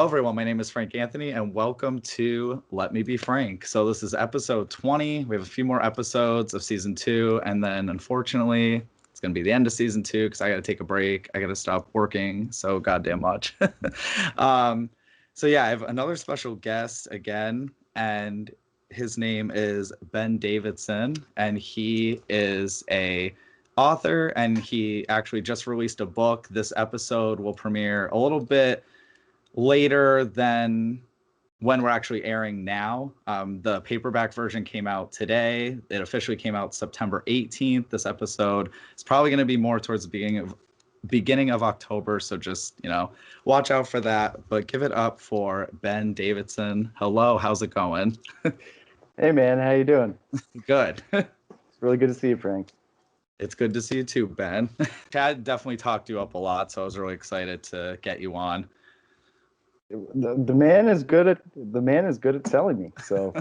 Hello, everyone. My name is Frank Anthony, and welcome to Let Me Be Frank. So this is episode 20. We have a few more episodes of season 2, and then unfortunately, it's going to be the end of season 2 because I got to take a break. I got to stop working so goddamn much. So yeah, I have another special guest again, and his name is Ben Davidson, and he is a author, and he actually just released a book. This episode will premiere a little bit later than when we're actually airing now. The paperback version came out today. It officially came out September 18th. This episode is probably going to be more towards the beginning of October, so just, watch out for that. But give it up for Ben Davidson. Hello, how's it going? Hey man, how you doing? Good. It's really good to see you, Frank. It's good to see you too, Ben. Chad definitely talked you up a lot, so I was really excited to get you on. The man is good at selling me. So,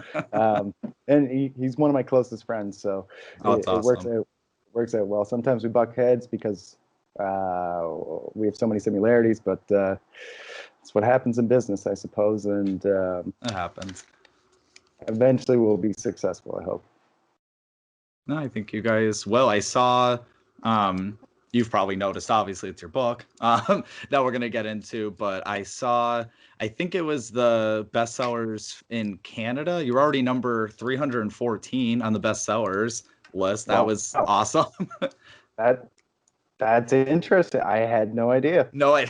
and he's one of my closest friends. So That's awesome. It works out well. Sometimes we buck heads because we have so many similarities, but it's what happens in business, I suppose. And It happens. Eventually, we'll be successful, I hope. No, I think you guys will. I saw, you've probably noticed, obviously it's your book that we're going to get into, but I think it was the bestsellers in Canada. You were already number 314 on the bestsellers list. That was awesome. That's interesting. I had no idea. No, I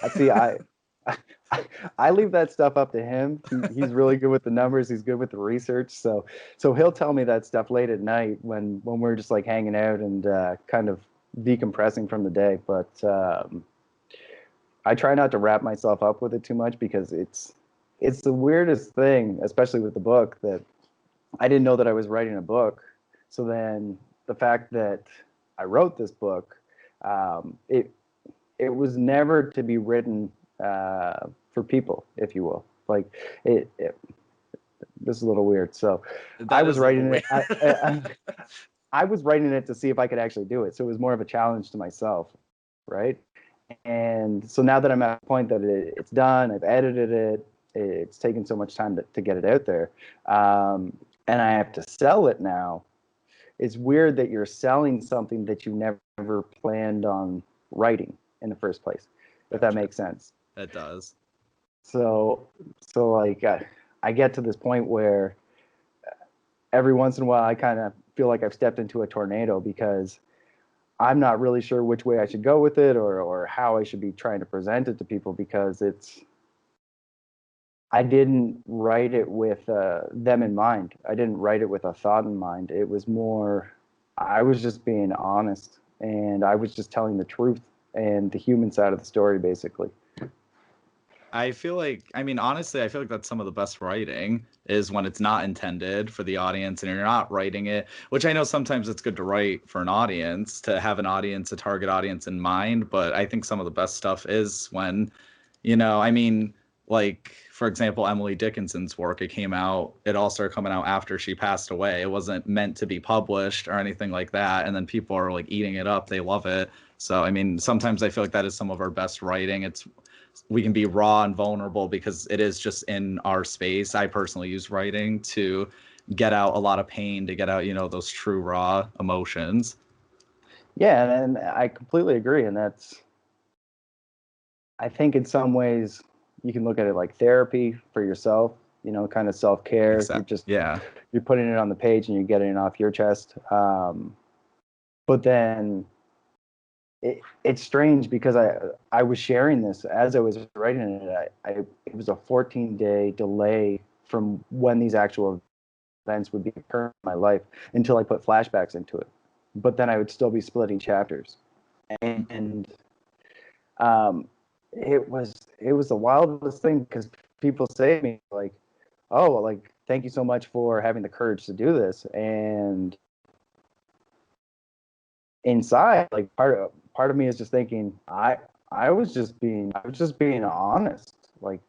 leave that stuff up to him. He's really good with the numbers. He's good with the research. So he'll tell me that stuff late at night when we're just like hanging out and kind of decompressing from the day. But I try not to wrap myself up with it too much because it's the weirdest thing, especially with the book, that I didn't know that I was writing a book. So then the fact that I wrote this book, it was never to be written for people, if you will. Like this is a little weird. So I was writing it. I was writing it to see if I could actually do it. So it was more of a challenge to myself, right? And so now that I'm at a point that it's done, I've edited it. It's taken so much time to get it out there, and I have to sell it now. It's weird that you're selling something that you never planned on writing in the first place, if that makes sense. It does. So like I get to this point where every once in a while I kind of feel like I've stepped into a tornado because I'm not really sure which way I should go with it or how I should be trying to present it to people, because I didn't write it with them in mind. I didn't write it with a thought in mind. It was more, I was just being honest, and I was just telling the truth and the human side of the story, basically. I feel like, honestly, I feel like that's some of the best writing is when it's not intended for the audience and you're not writing it, which I know sometimes it's good to write for an audience, to have an audience, a target audience in mind. But I think some of the best stuff is when, like, for example, Emily Dickinson's work, it all started coming out after she passed away. It wasn't meant to be published or anything like that. And then people are like eating it up. They love it. So, sometimes I feel like that is some of our best writing. We can be raw and vulnerable because it is just in our space. I personally use writing to get out a lot of pain, to get out, those true raw emotions. Yeah, and I completely agree. And I think in some ways you can look at it like therapy for yourself, kind of self-care. You're putting it on the page and you're getting it off your chest. But then it's strange because I was sharing this as I was writing it. It was a 14-day delay from when these actual events would be occurring in my life until I put flashbacks into it. But then I would still be splitting chapters, and it was the wildest thing because people say to me like, "Oh, like thank you so much for having the courage to do this," and inside, like part of me is just thinking, I was just being honest. Like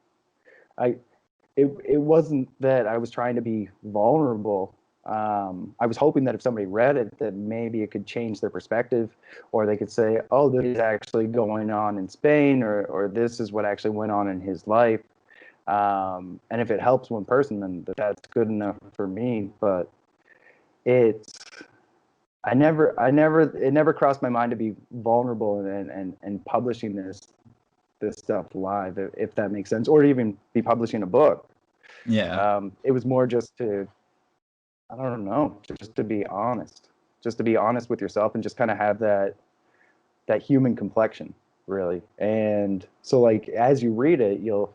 it wasn't that I was trying to be vulnerable. I was hoping that if somebody read it, that maybe it could change their perspective, or they could say, oh, this is actually going on in Spain, or this is what actually went on in his life. And if it helps one person, then that's good enough for me. But it never crossed my mind to be vulnerable and publishing this stuff live, if that makes sense, or even be publishing a book. Yeah. It was more just to, I don't know, just to be honest with yourself, and just kind of have that human complexion, really. And so, like, as you read it, you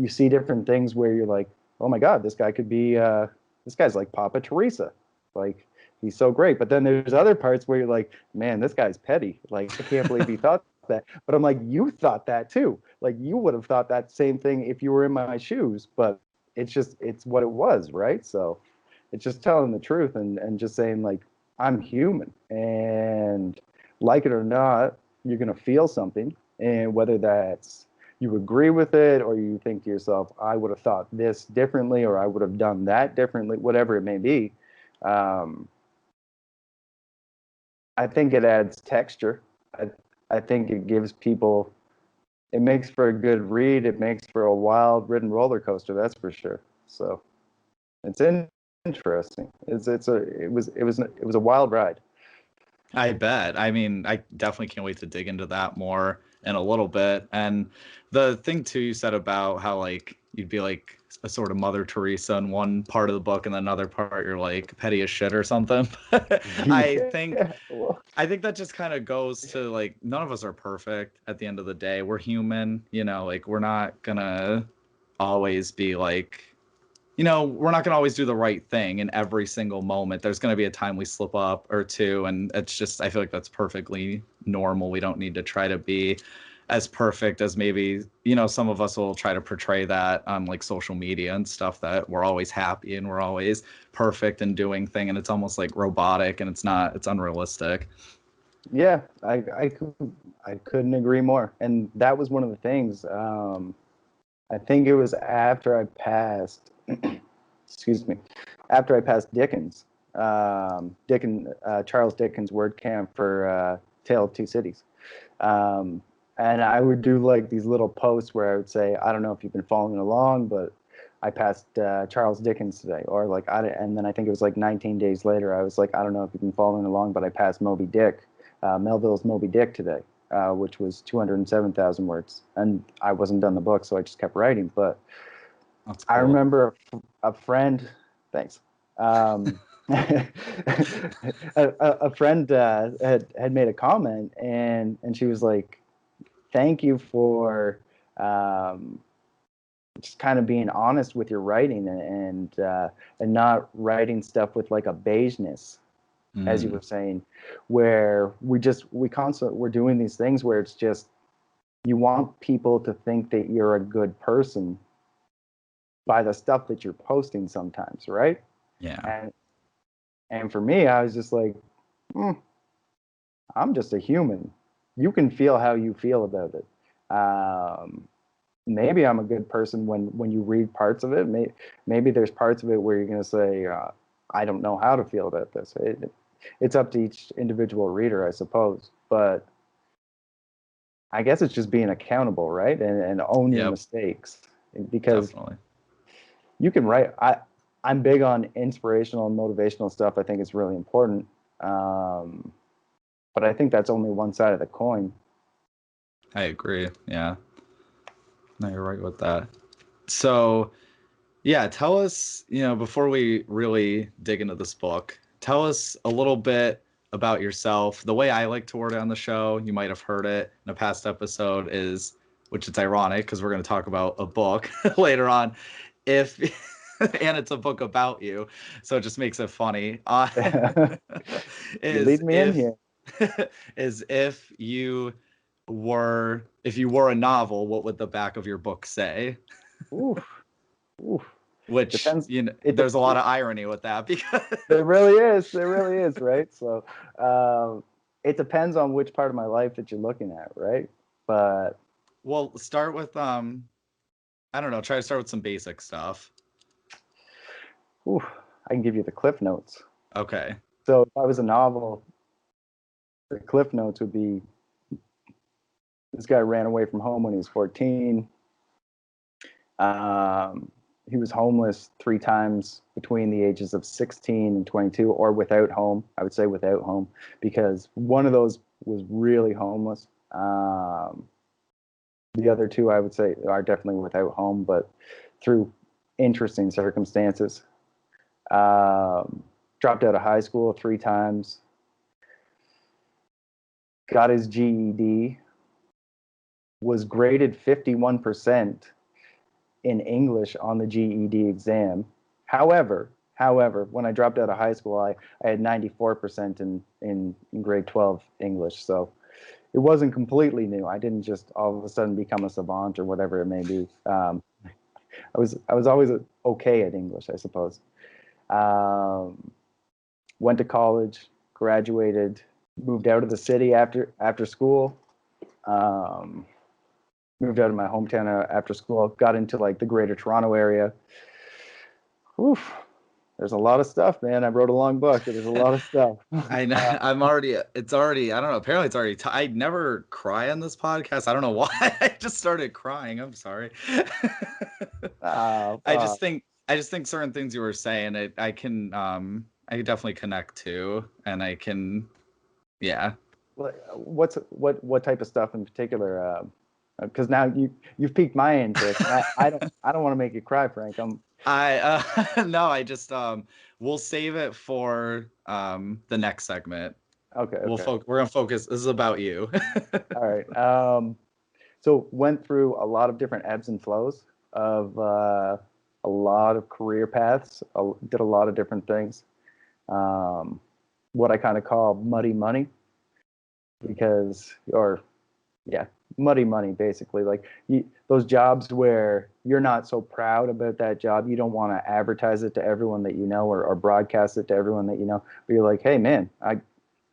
see different things where you're like, oh my God, this guy could be, this guy's like Papa Teresa. Like, he's so great. But then there's other parts where you're like, man, this guy's petty. Like, I can't believe he thought that. But I'm like, you thought that too. Like, you would have thought that same thing if you were in my shoes. But it's what it was, right? So it's just telling the truth, and just saying, like, I'm human, and like it or not, you're going to feel something. And whether that's you agree with it, or you think to yourself, I would have thought this differently, or I would have done that differently, whatever it may be. I think it adds texture. I think it gives people, it makes for a good read. It makes for a wild ridden roller coaster, that's for sure. So it's interesting. It was a wild ride. I bet. I mean, I definitely can't wait to dig into that more in a little bit. And the thing too you said about how, like, you'd be like a sort of Mother Teresa in one part of the book, and then another part you're like petty as shit or something. I think that just kind of goes to, like, none of us are perfect at the end of the day. We're human, like, we're not gonna always be like, we're not going to always do the right thing in every single moment. There's going to be a time we slip up or two, and it's just, I feel like that's perfectly normal. We don't need to try to be as perfect as maybe, some of us will try to portray that on, like, social media and stuff, that we're always happy and we're always perfect and doing thing, and it's almost like robotic, and it's unrealistic. Yeah, I couldn't agree more. And that was one of the things. I think it was after I passed, excuse me, after I passed Dickens, Charles Dickens' word camp for Tale of Two Cities. And I would do, like, these little posts where I would say, I don't know if you've been following along, but I passed Charles Dickens today. Or, like, and then I think it was like 19 days later, I was like, I don't know if you've been following along, but I passed Moby Dick, Melville's Moby Dick today. Which was 207,000 words. And I wasn't done the book, so I just kept writing. But that's cool. I remember a friend, thanks. A friend had made a comment, and she was like, thank you for just kind of being honest with your writing, and not writing stuff with, like, a beigeness, as you were saying, where we're doing these things where it's just, you want people to think that you're a good person by the stuff that you're posting sometimes, right? Yeah. And for me, I was just like, I'm just a human. You can feel how you feel about it. Maybe I'm a good person when you read parts of it. Maybe there's parts of it where you're going to say, I don't know how to feel about this. It's up to each individual reader, I suppose. But I guess it's just being accountable, right? And own your mistakes. Because definitely, you can write. I'm big on inspirational and motivational stuff. I think it's really important. But I think that's only one side of the coin. I agree. Yeah. No, you're right with that. So, yeah, tell us, before we really dig into this book, tell us a little bit about yourself. The way I like to word it on the show, you might have heard it in a past episode, is, which it's ironic because we're going to talk about a book later on, and it's a book about you, so it just makes it funny. You lead me in here. Is if you were a novel, what would the back of your book say? Oof. Which depends. There's a lot of irony with that, because there really is, right? So it depends on which part of my life that you're looking at, right? But well, start with I don't know, try to start with some basic stuff. I can give you the Cliff Notes. Okay. So if I was a novel, the Cliff Notes would be, this guy ran away from home when he was 14. He was homeless 3 times between the ages of 16 and 22, or without home. I would say without home, because one of those was really homeless. The other 2, I would say, are definitely without home, but through interesting circumstances. Dropped out of high school 3 times. Got his GED. Was graded 51% in English on the GED exam. However, when I dropped out of high school, I had 94% in grade 12 English. So it wasn't completely new. I didn't just all of a sudden become a savant or whatever it may be. I was always okay at English, I suppose. Went to college, graduated, moved out of the city after school. Moved out of my hometown after school, got into like the greater Toronto area. Oof, there's a lot of stuff, man. I wrote a long book. There's a lot of stuff. I know. I don't know. Apparently it's already, I never cry on this podcast. I don't know why. I just started crying. I'm sorry. I just think certain things you were saying, I can definitely connect to, and I can, yeah. What type of stuff in particular? Because now you've piqued my interest. I don't want to make you cry, Frank. No, I just we'll save it for the next segment. Okay. We're gonna focus. This is about you. All right. So went through a lot of different ebbs and flows of a lot of career paths. Did a lot of different things. What I kind of call muddy money, muddy money, basically. Like those jobs where you're not so proud about that job. You don't want to advertise it to everyone that you know, or broadcast it to everyone that you know. But you're like, hey, man, I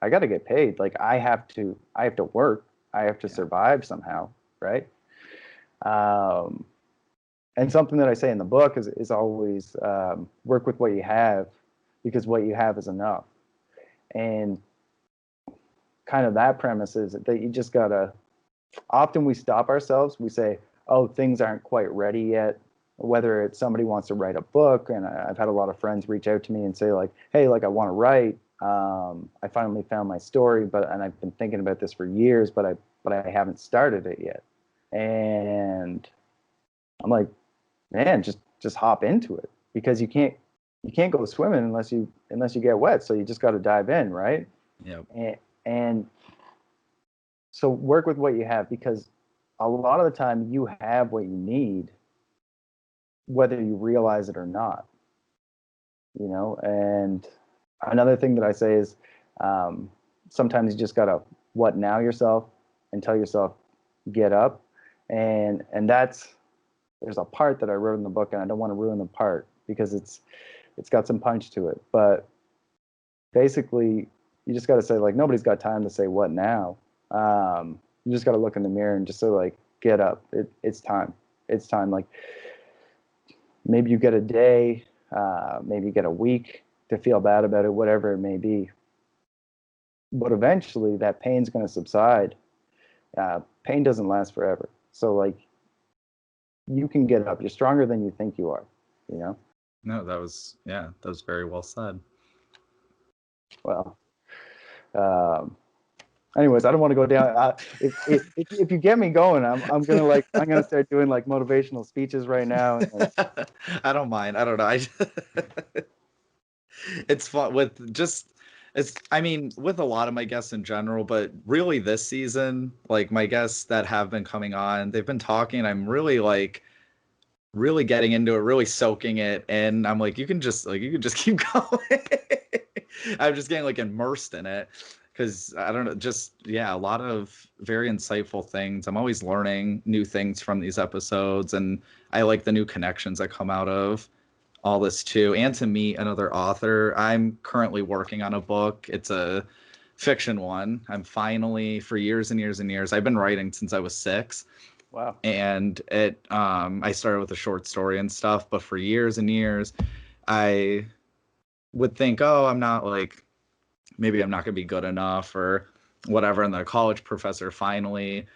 got to get paid. Like I have to work. I have to survive somehow, right? And something that I say in the book is always work with what you have, because what you have is enough. And kind of that premise is that you just gotta. Often we stop ourselves. We say, oh, things aren't quite ready yet. Whether it's somebody wants to write a book, and I've had a lot of friends reach out to me and say like, hey, like I want to write. I finally found my story, and I've been thinking about this for years, but I haven't started it yet. And I'm like, man, just hop into it, because you can't go swimming unless you get wet. So you just got to dive in, right? Yeah. And so work with what you have, because a lot of the time you have what you need, whether you realize it or not, you know. And another thing that I say is sometimes you just got to what now yourself and tell yourself, get up. And there's a part that I wrote in the book, and I don't want to ruin the part because it's got some punch to it. But basically, you just got to say, like, nobody's got time to say what now. You just got to look in the mirror and just say, like, get up. It's time. It's time. Like, maybe you get a day, maybe you get a week to feel bad about it, whatever it may be. But eventually that pain's going to subside. Pain doesn't last forever. So, like, you can get up. You're stronger than you think you are, you know? No, that was very well said. Well, anyways, I don't want to go down. If you get me going, I'm gonna start doing like motivational speeches right now. I don't mind. I don't know. It's fun with with a lot of my guests in general, but really this season, like my guests that have been coming on, they've been talking. I'm really getting into it, really soaking it, and I'm like, you can just keep going. I'm just getting like immersed in it. Because I don't know, a lot of very insightful things. I'm always learning new things from these episodes, and I like the new connections that come out of all this too. And to meet another author. I'm currently working on a book. It's a fiction one. I'm finally, for years and years and years, I've been writing since I was 6. Wow. And I started with a short story and stuff, but for years and years, I would think, oh, maybe I'm not going to be good enough or whatever. And the college professor finally,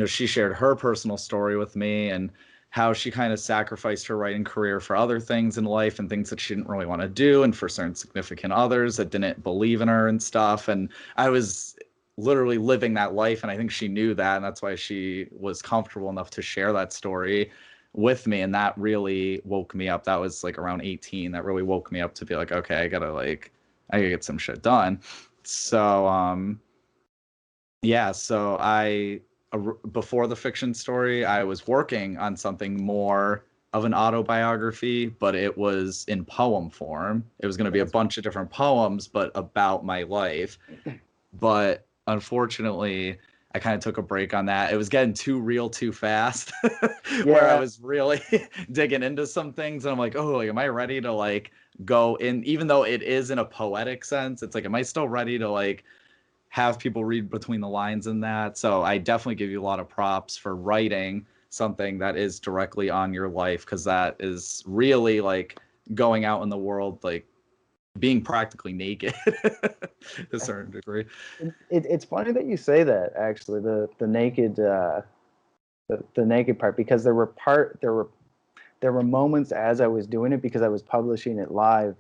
she shared her personal story with me, and how she kind of sacrificed her writing career for other things in life and things that she didn't really want to do, and for certain significant others that didn't believe in her and stuff. And I was literally living that life, and I think she knew that, and that's why she was comfortable enough to share that story with me. And that really woke me up. That was like around 18. That really woke me up to be like, okay, I gotta get some shit done. So yeah, so before the fiction story, I was working on something more of an autobiography, but it was in poem form. It was going to be a bunch of different poems, but about my life. But unfortunately, I kind of took a break on that. It was getting too real too fast, where I was really digging into some things. And I'm like, oh, like, am I ready to like go in, even though it is in a poetic sense, it's like, am I still ready to like have people read between the lines in that? So I definitely give you a lot of props for writing something that is directly on your life, because that is really like going out in the world, like being practically naked to a certain degree. It's funny that you say that, actually, the naked the naked part, because there were moments as I was doing it, because I was publishing it live.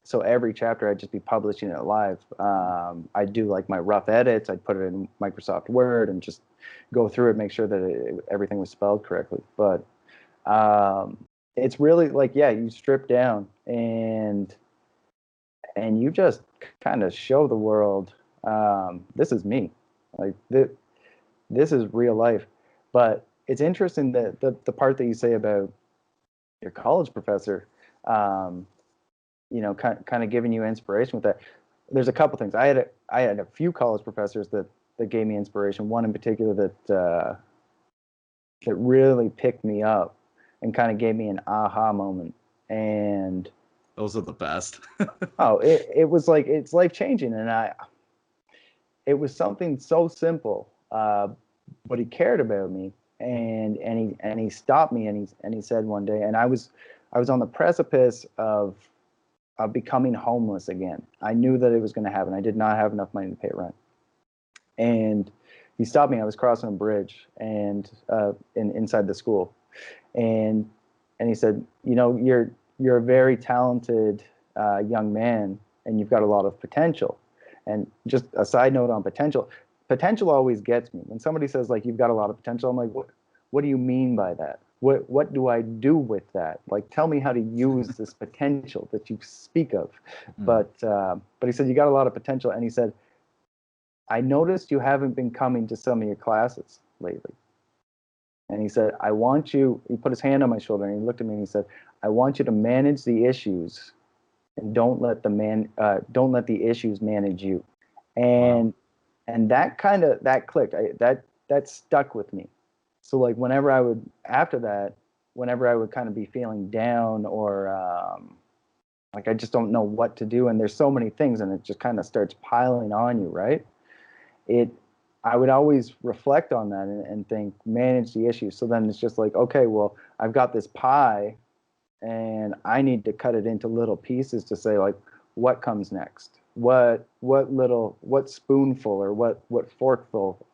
So every chapter I'd just be publishing it live. I'd do like my rough edits. I'd put it in Microsoft Word and just go through it, make sure that everything was spelled correctly. But it's really like, yeah, you strip down and you just kind of show the world, this is me. Like this is real life. But it's interesting that the part that you say about your college professor, kind of giving you inspiration with that. There's a couple things. I had a few college professors that gave me inspiration. One in particular that really picked me up and kind of gave me an aha moment. And those are the best. Oh, it was like, it's life changing. And it was something so simple, but he cared about me, and he stopped me, and he said one day, and I was on the precipice of becoming homeless again. I knew that it was going to happen. I did not have enough money to pay rent. And he stopped me. I was crossing a bridge and inside the school. And he said, you're a very talented young man, and you've got a lot of potential. And just a side note on potential always gets me. When somebody says, like, you've got a lot of potential, I'm like, what do you mean by that? What do I do with that? Like, tell me how to use this potential that you speak of. But he said, you got a lot of potential. And he said, I noticed you haven't been coming to some of your classes lately. And he said, I want you, he put his hand on my shoulder and he looked at me and he said, I want you to manage the issues, and don't let the issues manage you. And that clicked. That stuck with me. So like whenever I would kind of be feeling down, or like I just don't know what to do, and there's so many things, and it just kind of starts piling on you, right? I would always reflect on that and think, manage the issue. So then it's just like, okay, well, I've got this pie, and I need to cut it into little pieces to say, like, what comes next? What spoonful or what forkful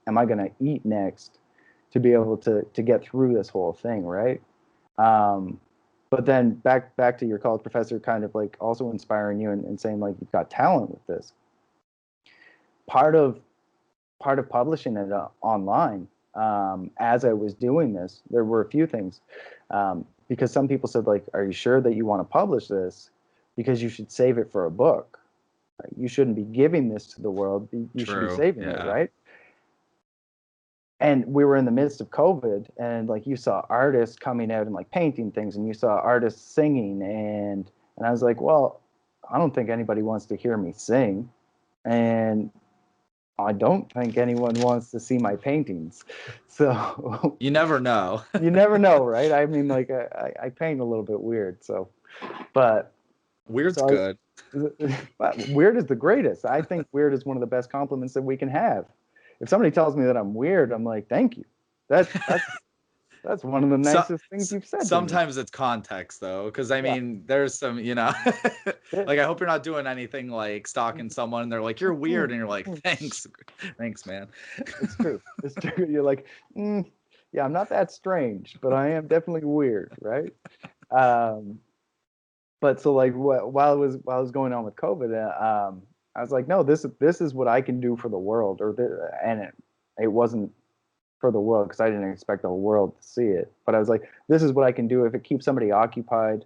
am I going to eat next to be able to get through this whole thing, right? But then back to your college professor kind of like also inspiring you and saying, like, you've got talent with this. Part of publishing it online, as I was doing this, there were a few things, because some people said, like, are you sure that you want to publish this? Because you should save it for a book. You shouldn't be giving this to the world. You should be saving it, right? And we were in the midst of COVID, and like you saw artists coming out and like painting things, and you saw artists singing, and I was like, well, I don't think anybody wants to hear me sing, and I don't think anyone wants to see my paintings. So you never know. You never know, right? I mean, like I paint a little bit weird, so, but weird's good. Weird is the greatest. I think weird is one of the best compliments that we can have. If somebody tells me that I'm weird, I'm like, thank you. That's one of the nicest things you've said. Sometimes it's context, though, because I mean, there's some, like, I hope you're not doing anything like stalking someone and they're like, you're weird, and you're like, thanks, man. It's true. You're like, Yeah, I'm not that strange, but I am definitely weird, right? But so like while I was going on with COVID, I was like, no, this is what I can do for the world, and it wasn't for the world because I didn't expect the world to see it, but I was like, this is what I can do if it keeps somebody occupied,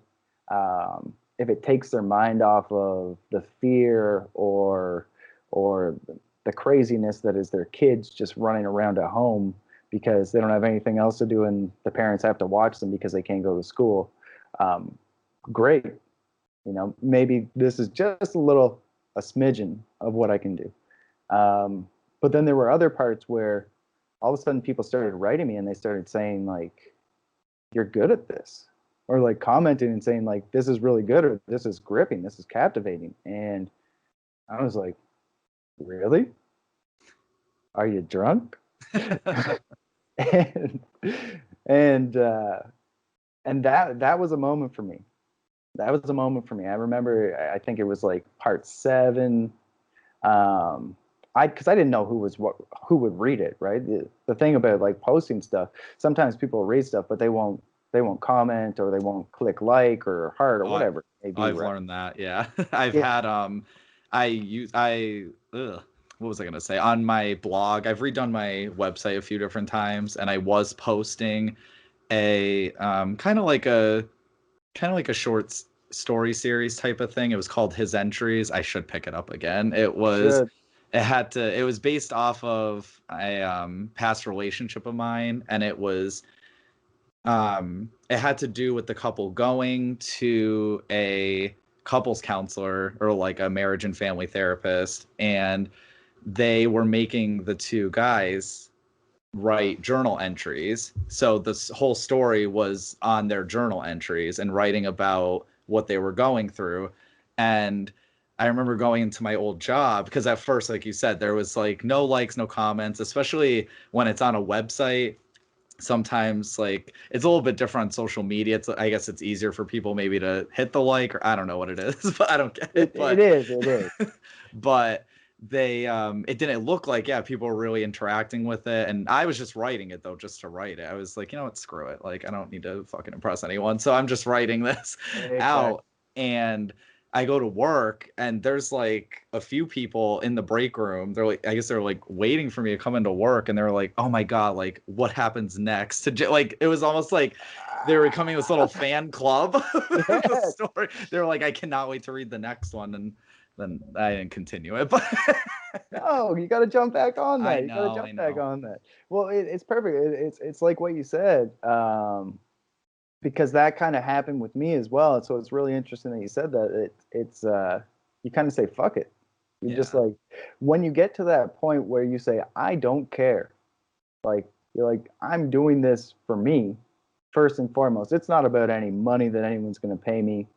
if it takes their mind off of the fear or the craziness that is their kids just running around at home because they don't have anything else to do and the parents have to watch them because they can't go to school. Great. Maybe this is just a smidgen of what I can do. But then there were other parts where all of a sudden people started writing me and they started saying like, you're good at this, or like commenting and saying like, this is really good, or this is gripping, this is captivating. And I was like, really? Are you drunk? and and that was a moment for me. That was a moment for me. I remember, I think it was like part 7. Because I didn't know who would read it, right? The thing about like posting stuff, sometimes people read stuff, but they won't comment, or they won't click like or heart or whatever. I've learned that. Yeah, I've had what was I gonna say? On my blog, I've redone my website a few different times, and I was posting a kind of like a short story series type of thing. It was called His Entries. I should pick it up again. It was based off of a past relationship of mine, and it had to do with the couple going to a couples counselor, or like a marriage and family therapist, and they were making the two guys write journal entries. So this whole story was on their journal entries and writing about what they were going through. And I remember going into my old job, because at first, like you said, there was like no likes, no comments, especially when it's on a website. Sometimes like it's a little bit different on social media. I guess it's easier for people maybe to hit the like, or I don't know what it is, but I don't get it. But it is. But they it didn't look like people were really interacting with it, and I was just writing it though, just to write it. I was like, you know what, screw it, like I don't need to fucking impress anyone, so I'm just writing this out. And I go to work, and there's like a few people in the break room. They're like, I guess they're like waiting for me to come into work, and they're like, oh my god, like what happens next? Like it was almost like they were becoming this little fan club of the story. They're like, I cannot wait to read the next one. And then I didn't continue it, but no, you got to jump back on that. You got to jump back on that. Well, it's perfect. It's like what you said, because that kind of happened with me as well. So it's really interesting that you said that. It's you kind of say fuck it. You just like, when you get to that point where you say I don't care, like you're like, I'm doing this for me first and foremost. It's not about any money that anyone's going to pay me.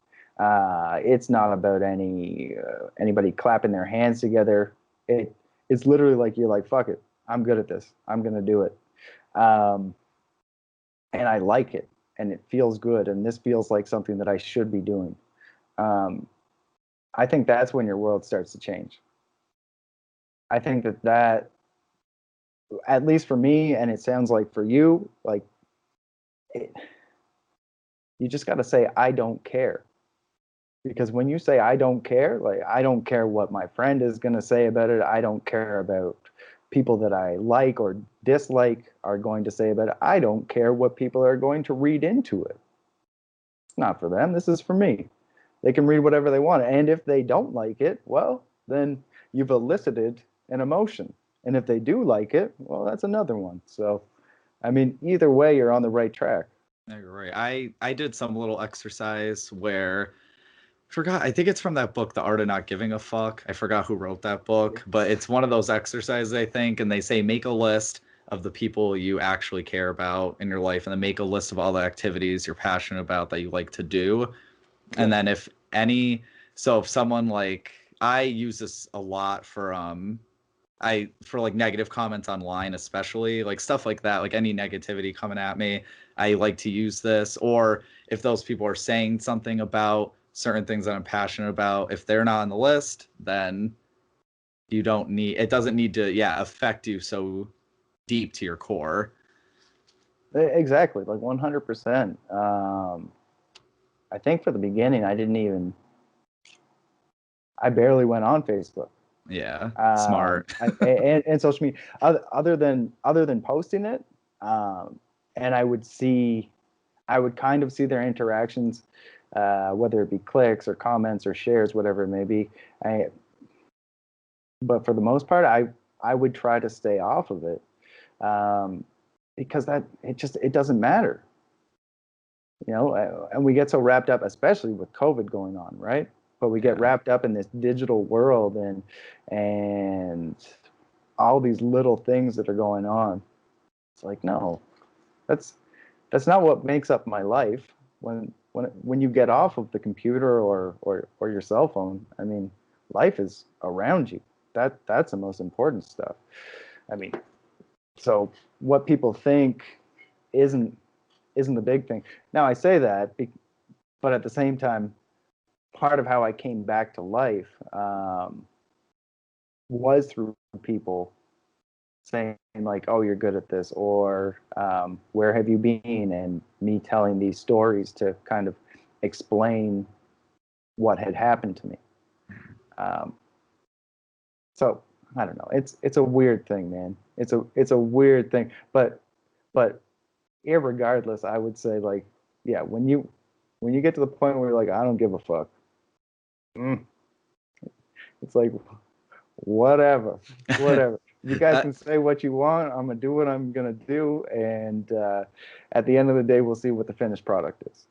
It's not about anybody clapping their hands together. It's literally like, you're like, fuck it, I'm good at this, I'm gonna do it, and I like it, and it feels good, and this feels like something that I should be doing. I think that's when your world starts to change. I think that at least for me, and it sounds like for you, like you just got to say I don't care. Because when you say I don't care, like I don't care what my friend is going to say about it. I don't care about people that I like or dislike are going to say about it. I don't care what people are going to read into it. It's not for them. This is for me. They can read whatever they want. And if they don't like it, well, then you've elicited an emotion. And if they do like it, well, that's another one. So, I mean, either way, you're on the right track. Yeah, you're right. I did some little exercise where I think it's from that book, The Art of Not Giving a Fuck. I forgot who wrote that book, but it's one of those exercises, I think, and they say make a list of the people you actually care about in your life, and then make a list of all the activities you're passionate about that you like to do. And then if someone, like, I use this a lot for like negative comments online, especially like stuff like that, like any negativity coming at me, I like to use this. Or if those people are saying something about certain things that I'm passionate about, if they're not on the list, then it doesn't need to affect you so deep to your core. Exactly, like 100%. I think for the beginning, I barely went on Facebook. Yeah, smart. And social media, other than posting it, and I would kind of see their interactions, whether it be clicks or comments or shares, whatever it may be. But for the most part, I would try to stay off of it, because it doesn't matter, and we get so wrapped up, especially with COVID going on, right? But we get wrapped up in this digital world and all these little things that are going on. It's like, no, that's not what makes up my life. When you get off of the computer or your cell phone, I mean, life is around you. That's the most important stuff. I mean, so what people think isn't the big thing. Now I say that, but at the same time, part of how I came back to life was through people saying like, "Oh, you're good at this," or "Where have you been?" and me telling these stories to kind of explain what had happened to me. So I don't know. It's a weird thing, man. It's a weird thing, but irregardless, I would say, like, yeah, when you get to the point where you're like, I don't give a fuck. It's like, whatever. You guys can say what you want. I'm gonna do what I'm gonna do, and at the end of the day, we'll see what the finished product is.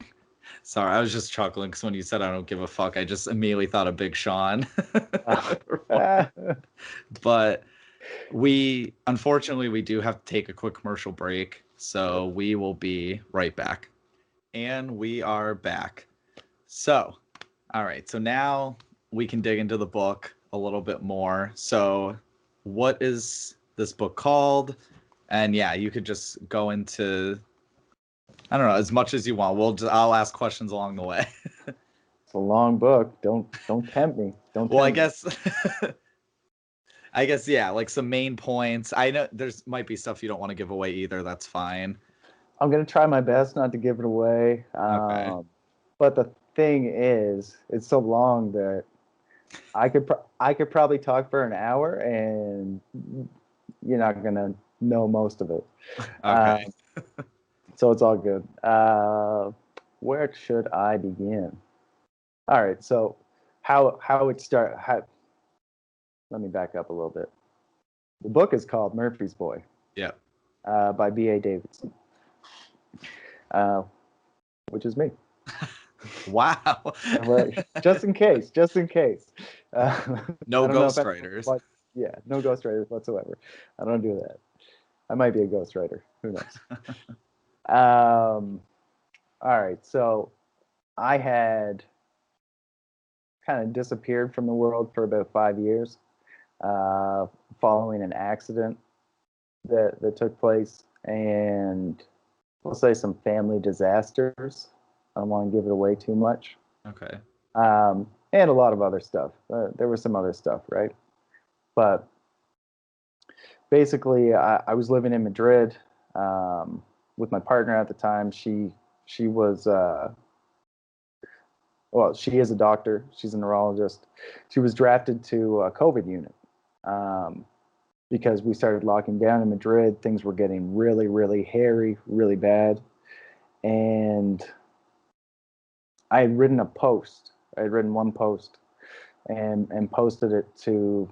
Sorry, I was just chuckling because when you said I don't give a fuck, I just immediately thought of Big Sean. But unfortunately, we do have to take a quick commercial break, so we will be right back. And we are back. So, all right, so now we can dig into the book a little bit more. So, what is this book called? And yeah, you could just go into, I don't know, as much as you want. I'll ask questions along the way. It's a long book. Don't tempt me. I guess yeah, like some main points. I know there's might be stuff you don't want to give away either. That's fine. I'm gonna try my best not to give it away. Okay. But the thing is, it's so long that I could probably talk for an hour, and you're not gonna know most of it. Okay. So it's all good. Where should I begin? All right. So how it start? Let me back up a little bit. The book is called Murphy's Boy. Yeah. By Ben Davidson, which is me. Wow. Just in case. No ghostwriters. Yeah, no ghostwriters whatsoever. I don't do that. I might be a ghostwriter. Who knows? All right. So I had kind of disappeared from the world for about 5 years, following an accident that took place, and we'll say some family disasters. I don't want to give it away too much. Okay. And a lot of other stuff. There was some other stuff, right? But basically, I was living in Madrid with my partner at the time. She was she is a doctor. She's a neurologist. She was drafted to a COVID unit because we started locking down in Madrid. Things were getting really, really hairy, really bad. And I had written a post. I had written one post and posted it to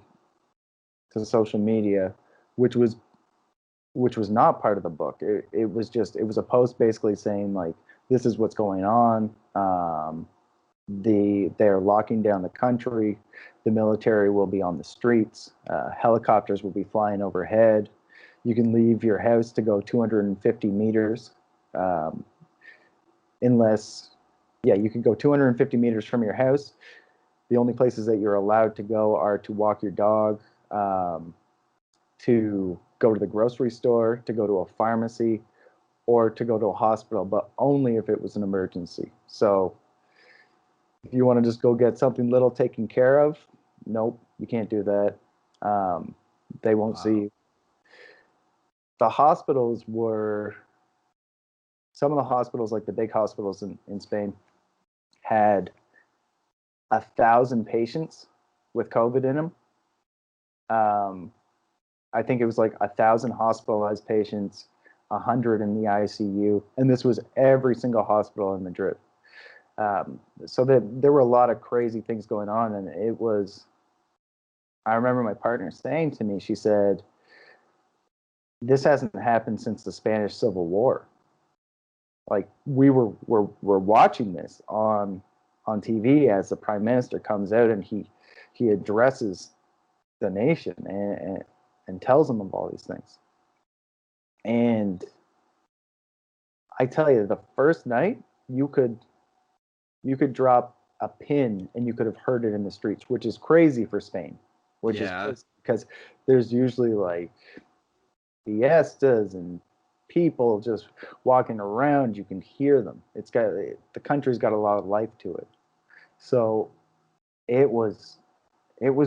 social media, which was not part of the book. It was a post basically saying, like, this is what's going on. They're locking down the country. The military will be on the streets. Helicopters will be flying overhead. You can leave your house to go 250 meters, you can go 250 meters from your house. The only places that you're allowed to go are to walk your dog, to go to the grocery store, to go to a pharmacy, or to go to a hospital, but only if it was an emergency. So if you want to just go get something little taken care of, nope, you can't do that. They won't see you. The hospitals were some of the hospitals, like the big hospitals in Spain, had 1,000 patients with COVID in them. I think it was like 1,000 hospitalized patients, 100 in the ICU, and this was every single hospital in Madrid. So there were a lot of crazy things going on, and it was. I remember my partner saying to me, she said, "This hasn't happened since the Spanish Civil War." Like we're watching this on TV as the prime minister comes out and he addresses the nation and tells them of all these things. And I tell you, the first night you could drop a pin and you could have heard it in the streets, which is crazy for Spain, which is crazy because there's usually like fiestas and people just walking around. You can hear them. The country's got a lot of life to it. So it was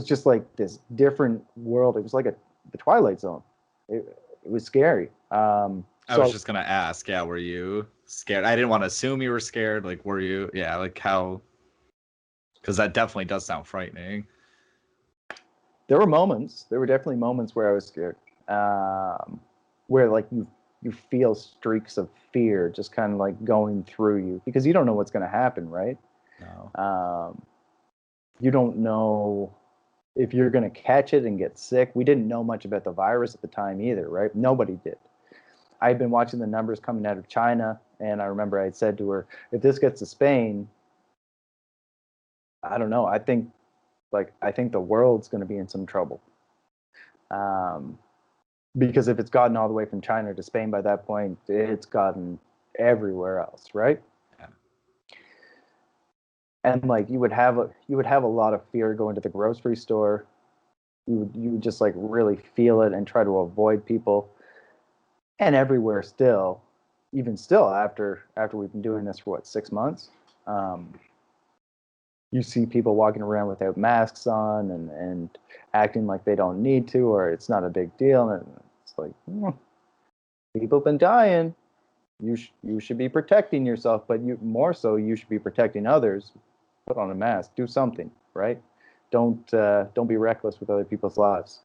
just like this different world. It was like the Twilight Zone. It was scary. I was just gonna ask, were you scared? I didn't want to assume you were scared. Like, were you? Yeah, like how? Because that definitely does sound frightening. There were moments. There were definitely moments where I was scared. Where like you feel streaks of fear just kind of like going through you because you don't know what's going to happen, right? No. You don't know if you're going to catch it and get sick. We didn't know much about the virus at the time either, right? Nobody did. I had been watching the numbers coming out of China, and I remember I had said to her, if this gets to Spain, I don't know. I think the world's going to be in some trouble. Because if it's gotten all the way from China to Spain by that point, it's gotten everywhere else, right? Yeah. And like you would have a lot of fear going to the grocery store. You would just like really feel it and try to avoid people. And everywhere still, even still after we've been doing this for what, 6 months, you see people walking around without masks on and acting like they don't need to, or it's not a big deal. And it's like, people have been dying. You should be protecting yourself, but you should be protecting others. Put on a mask. Do something, right? Don't be reckless with other people's lives.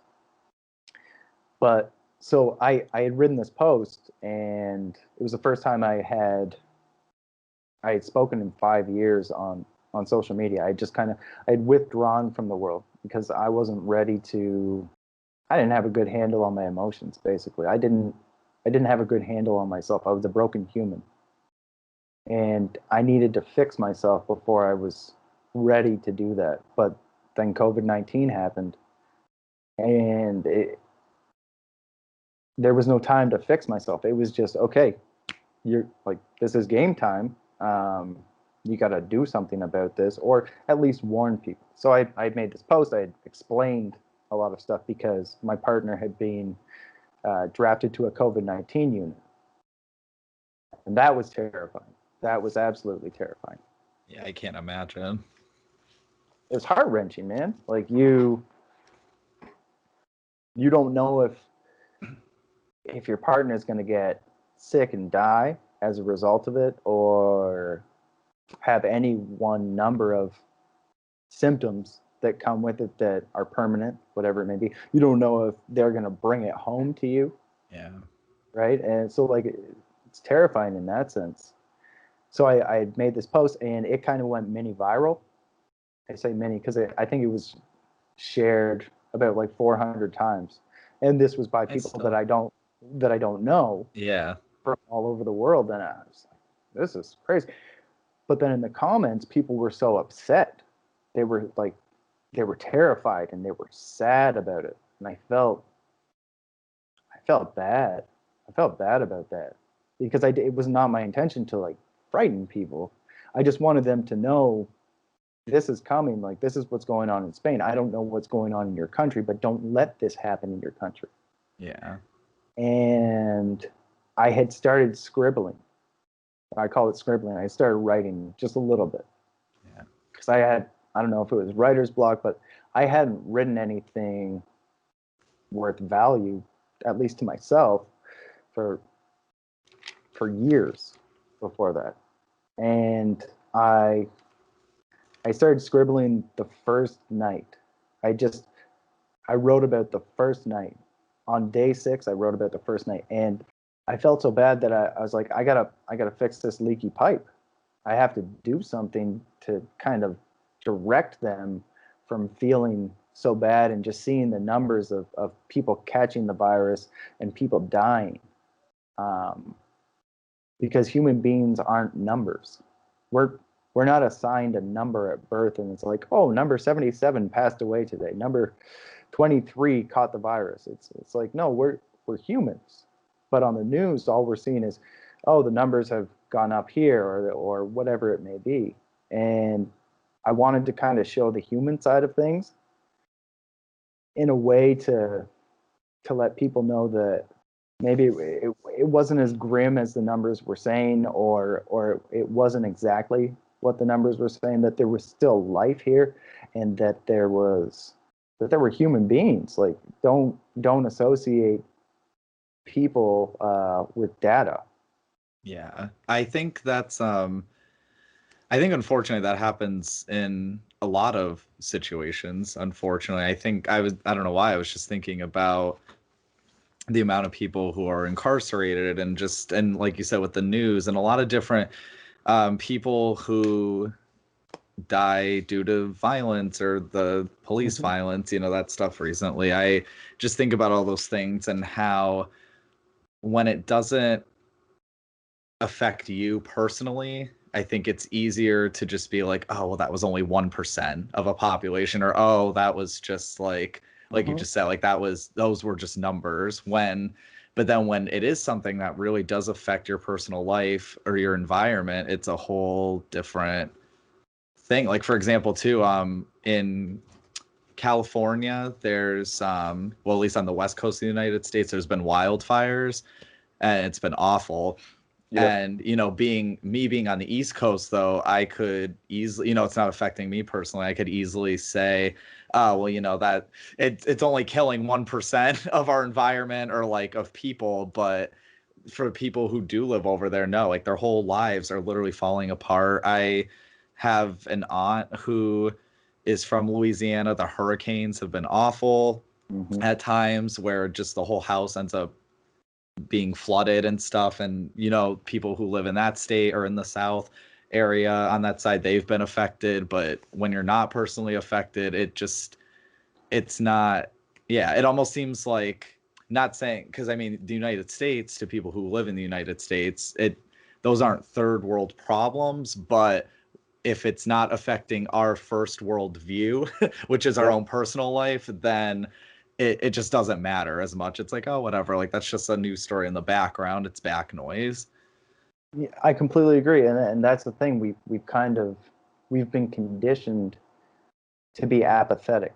But so I had written this post, and it was the first time I had spoken in 5 years on social media. I had withdrawn from the world because I wasn't ready to. I didn't have a good handle on my emotions. Basically, I didn't have a good handle on myself. I was a broken human, and I needed to fix myself before I was ready to do that. But then COVID-19 happened, and there was no time to fix myself. It was just, okay, you're like, this is game time. You got to do something about this, or at least warn people. So I made this post. I had explained a lot of stuff because my partner had been drafted to a COVID-19 unit. And that was terrifying. That was absolutely terrifying. Yeah, I can't imagine. It was heart-wrenching, man. Like you don't know if your partner is going to get sick and die as a result of it, or have any one number of symptoms that come with it that are permanent, whatever it may be. You don't know if they're going to bring it home to you. Yeah. Right. And so like, it's terrifying in that sense. So I made this post, and it kind of went mini viral. I say mini because I think it was shared about like 400 times. And this was by people that I don't know. Yeah. From all over the world. And I was like, this is crazy. But then in the comments, people were so upset. They were terrified and they were sad about it. And I felt bad. I felt bad about that because it was not my intention to like frighten people. I just wanted them to know this is coming. Like, this is what's going on in Spain. I don't know what's going on in your country, but don't let this happen in your country. Yeah. And I had started scribbling. I call it scribbling. I started writing just a little bit. Yeah. Because I don't know if it was writer's block, but I hadn't written anything worth value, at least to myself, for years. before that. And I started scribbling the first night. I wrote about the first night. On day 6, I wrote about the first night, and I felt so bad that I was like, I gotta fix this leaky pipe. I have to do something to kind of direct them from feeling so bad and just seeing the numbers of people catching the virus and people dying. Because human beings aren't numbers. We're not assigned a number at birth, and it's like, oh, number 77 passed away today. Number 23 caught the virus. It's like, no, we're humans. But on the news, all we're seeing is, oh, the numbers have gone up here, or whatever it may be. And I wanted to kind of show the human side of things in a way to let people know that maybe it wasn't as grim as the numbers were saying, or it wasn't exactly what the numbers were saying, that there was still life here, and that there were human beings. Like, don't associate people with data. Yeah, I think that's I think unfortunately that happens in a lot of situations. Unfortunately, I don't know why, I was just thinking about the amount of people who are incarcerated, and like you said, with the news and a lot of different people who die due to violence or the police violence, that stuff recently. I just think about all those things and how when it doesn't affect you personally, I think it's easier to just be like, oh, well, that was only 1% of a population, or oh, that was just like you just said, like those were just numbers. But then when it is something that really does affect your personal life or your environment, it's a whole different thing. Like, for example, too, in California, there's well, at least on the west coast of the United States, there's been wildfires, and it's been awful. Yep. And being on the East Coast, though, I could easily, it's not affecting me personally. I could easily say, oh, well, that it's only killing 1% of our environment or like of people, but for people who do live over there, no, like their whole lives are literally falling apart. I have an aunt who is from Louisiana. The hurricanes have been awful at times, where just the whole house ends up being flooded and stuff. And people who live in that state or in the South area on that side, they've been affected. But when you're not personally affected, it's not, it almost seems like, not saying, because I mean, the United States, to people who live in the United States, those aren't third world problems. But if it's not affecting our first world view, which is our own personal life, then it just doesn't matter as much. It's like, oh, whatever. Like, that's just a news story in the background. It's back noise. Yeah, I completely agree. And that's the thing. We've been conditioned to be apathetic,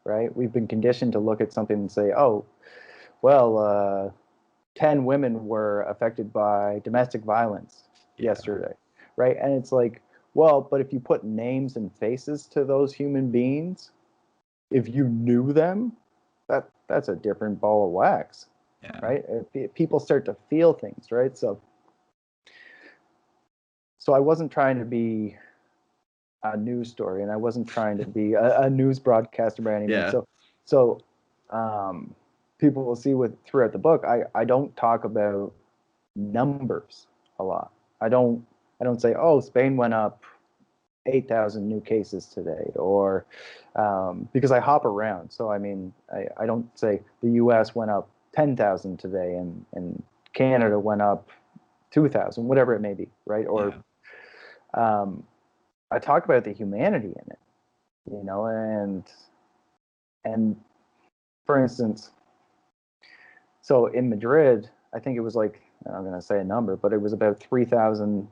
right? We've been conditioned to look at something and say, oh, well, 10 women were affected by domestic violence yesterday, right? And it's like, well, but if you put names and faces to those human beings, if you knew them, that's a different ball of wax, right? People start to feel things, right? So I wasn't trying to be a news story, and I wasn't trying to be a news broadcaster by any means. So people will see throughout the book, I don't talk about numbers a lot. I don't say, oh, Spain went up 8,000 new cases today, or because I hop around. So, I mean, I don't say the U.S. went up 10,000 today and Canada went up 2,000, whatever it may be, right? Or I talk about the humanity in it, and for instance, so in Madrid, I think it was like, I'm going to say a number, but it was about 3,000.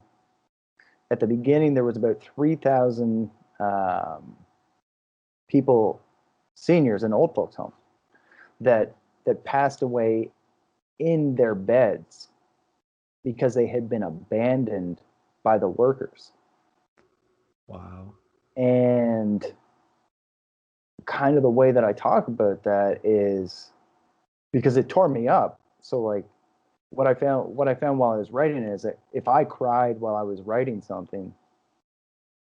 At the beginning, there was about 3,000 people, seniors in old folks' homes, that passed away in their beds because they had been abandoned by the workers. Wow. And kind of the way that I talk about that is because it tore me up. So, like, what I found while I was writing it is that if I cried while I was writing something,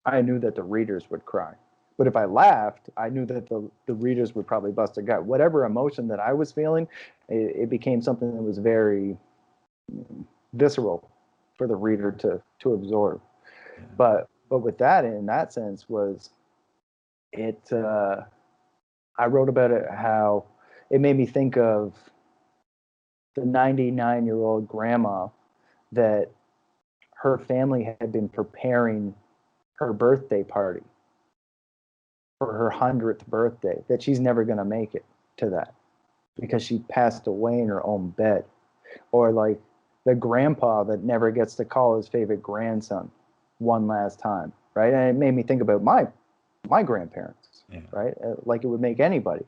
I knew that the readers would cry. But if I laughed, I knew that the readers would probably bust a gut. Whatever emotion that I was feeling, it became something that was very visceral for the reader to absorb. Yeah. But with that, in that sense, was it. I wrote about it, how it made me think of the 99-year-old grandma that her family had been preparing her birthday party for her 100th birthday, that she's never going to make it to that because she passed away in her own bed. Or like the grandpa that never gets to call his favorite grandson one last time, right? And it made me think about my grandparents, yeah. Right? Like it would make anybody.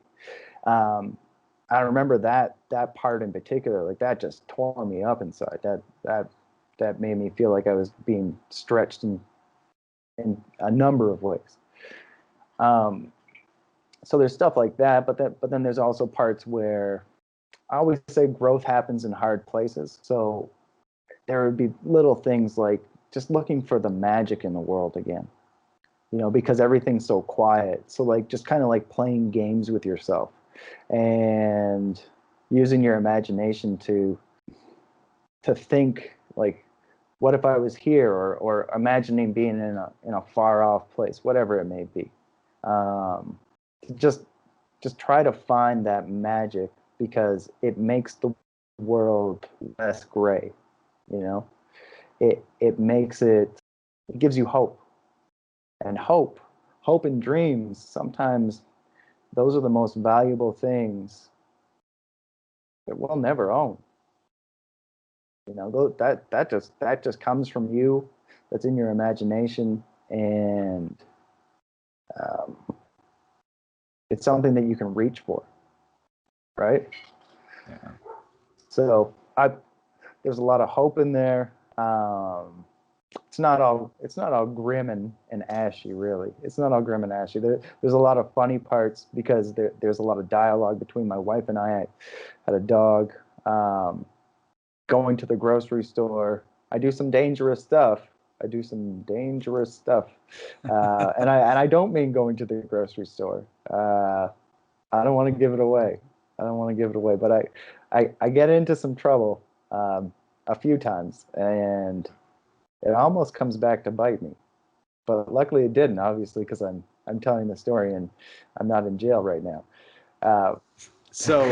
I remember that part in particular, like that just tore me up inside. That made me feel like I was being stretched in a number of ways. So there's stuff like that, but then there's also parts where I always say growth happens in hard places. So there would be little things like just looking for the magic in the world again, because everything's so quiet. So like just kind of like playing games with yourself and using your imagination to think like, what if I was here, or imagining being in a far off place, whatever it may be. Just try to find that magic, because it makes the world less gray. It makes it gives you hope, and hope and dreams. Sometimes those are the most valuable things that we'll never own. That just comes from you. That's in your imagination, and it's something that you can reach for, right? Yeah. So there's a lot of hope in there. It's not all grim and ashy, really. It's not all grim and ashy. There's a lot of funny parts, because there's a lot of dialogue between my wife and I. I had a dog. Going to the grocery store, I do some dangerous stuff. And I don't mean going to the grocery store. I don't want to give it away. But I get into some trouble a few times, and it almost comes back to bite me. But luckily it didn't, obviously, because I'm telling the story and I'm not in jail right now. So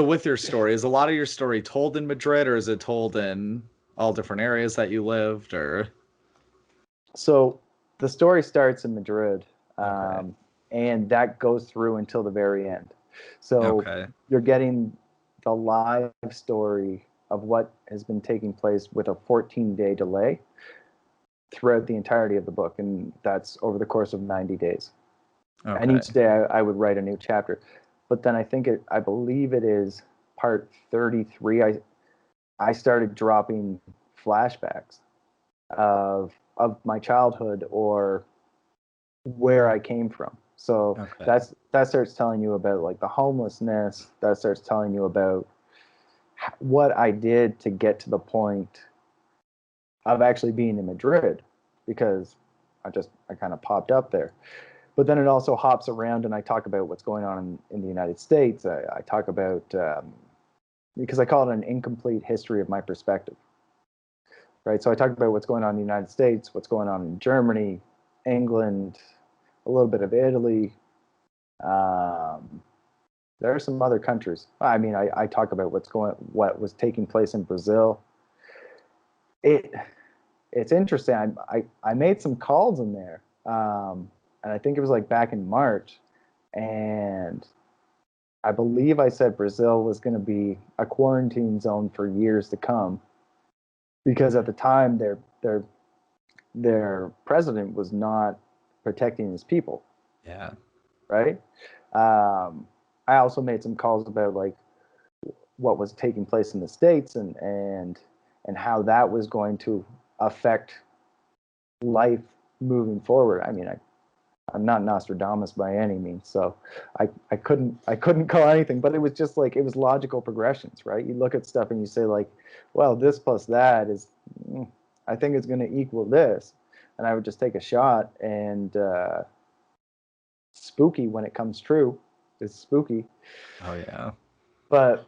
with your story, is a lot of your story told in Madrid, or is it told in all different areas that you lived, or? So the story starts in Madrid, okay. And that goes through until the very end. So okay. You're getting the live story of what has been taking place with a 14-day delay throughout the entirety of the book, and that's over the course of 90 days. Okay. And each day I would write a new chapter. But then I believe it is part 33. I started dropping flashbacks of my childhood or where I came from. So okay. that starts telling you about like the homelessness. That starts telling you about what I did to get to the point of actually being in Madrid, because I kind of popped up there. But then it also hops around, and I talk about what's going on in the United States. I talk about, because I call it an incomplete history of my perspective, right? So I talk about what's going on in the United States, what's going on in Germany, England, a little bit of Italy. There are some other countries. I mean, I talk about what was taking place in Brazil. It's interesting. I made some calls in there. And I think it was like back in March, and I believe I said Brazil was going to be a quarantine zone for years to come, because at the time their president was not protecting his people. Yeah. Right. I also made some calls about like what was taking place in the States and how that was going to affect life moving forward. I mean, I'm not Nostradamus by any means, so I couldn't call anything, but it was just like, it was logical progressions, right? You look at stuff and you say like, well, this plus that is, I think it's going to equal this, and I would just take a shot, and spooky when it comes true. It's spooky. Oh yeah. But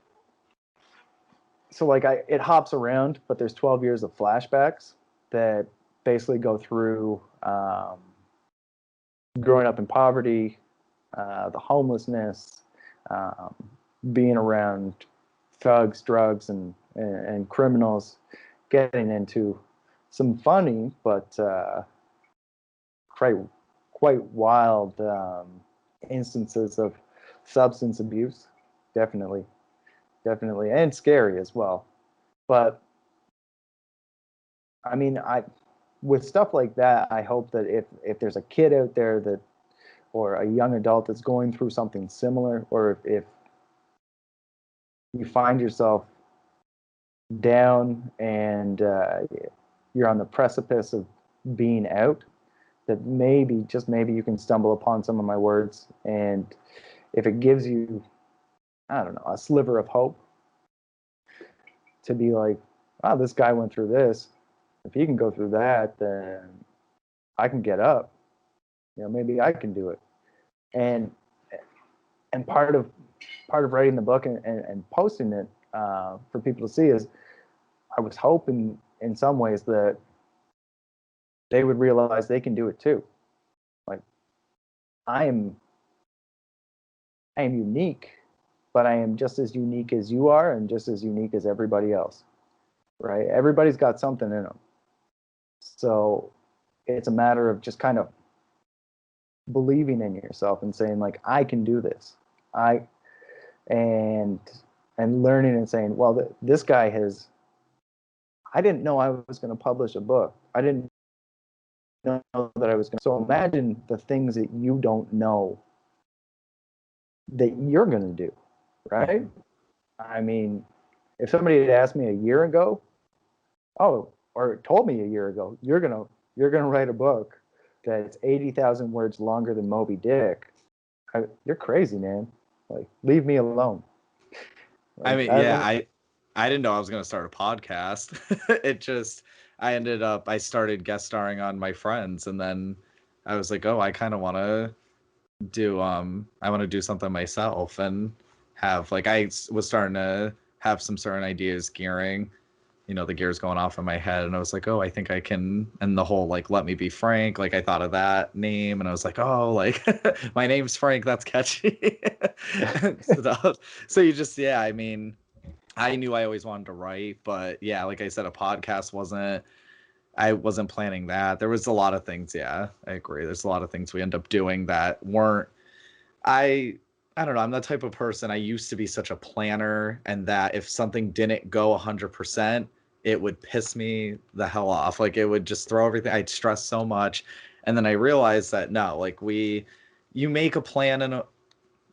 so like it hops around, but there's 12 years of flashbacks that basically go through growing up in poverty, the homelessness, being around thugs, drugs, and criminals, getting into some funny but quite wild instances of substance abuse, definitely, and scary as well. But I mean, with stuff like that, I hope that if there's a kid out there that, or a young adult that's going through something similar, or if you find yourself down and you're on the precipice of being out, that maybe, just maybe, you can stumble upon some of my words, and if it gives you, I don't know, a sliver of hope to be like, wow, this guy went through this. If he can go through that, then I can get up. Maybe I can do it. And part of writing the book and posting it for people to see is, I was hoping in some ways that they would realize they can do it too. Like, I am unique, but I am just as unique as you are, and just as unique as everybody else, right? Everybody's got something in them. So it's a matter of just kind of believing in yourself and saying like, I can do this. And learning and saying, well, this guy has, I didn't know I was going to publish a book. I didn't know that I was going to. So imagine the things that you don't know that you're going to do, right? I mean, if somebody had asked me a year ago, or told me a year ago, you're gonna write a book that's 80,000 words longer than Moby Dick, you're crazy, man. Like, leave me alone. Like, I mean, I didn't know I was going to start a podcast. I started guest starring on my friends, and then I was like, oh, I kind of want to do something myself, and have, like, I was starting to have some certain ideas gearing, the gears going off in my head, and I was like, oh, I think I can, and the whole, like, Let Me Be Frank, like, I thought of that name, and I was like, oh, like, my name's Frank, that's catchy. So you just, I mean, I knew I always wanted to write, but yeah, like I said, a podcast I wasn't planning that. There was a lot of things, I agree. There's a lot of things we end up doing that weren't, I don't know, I'm the type of person, I used to be such a planner, and that if something didn't go 100%, it would piss me the hell off. Like, it would just throw everything, I'd stress so much. And then I realized that no, like, you make a plan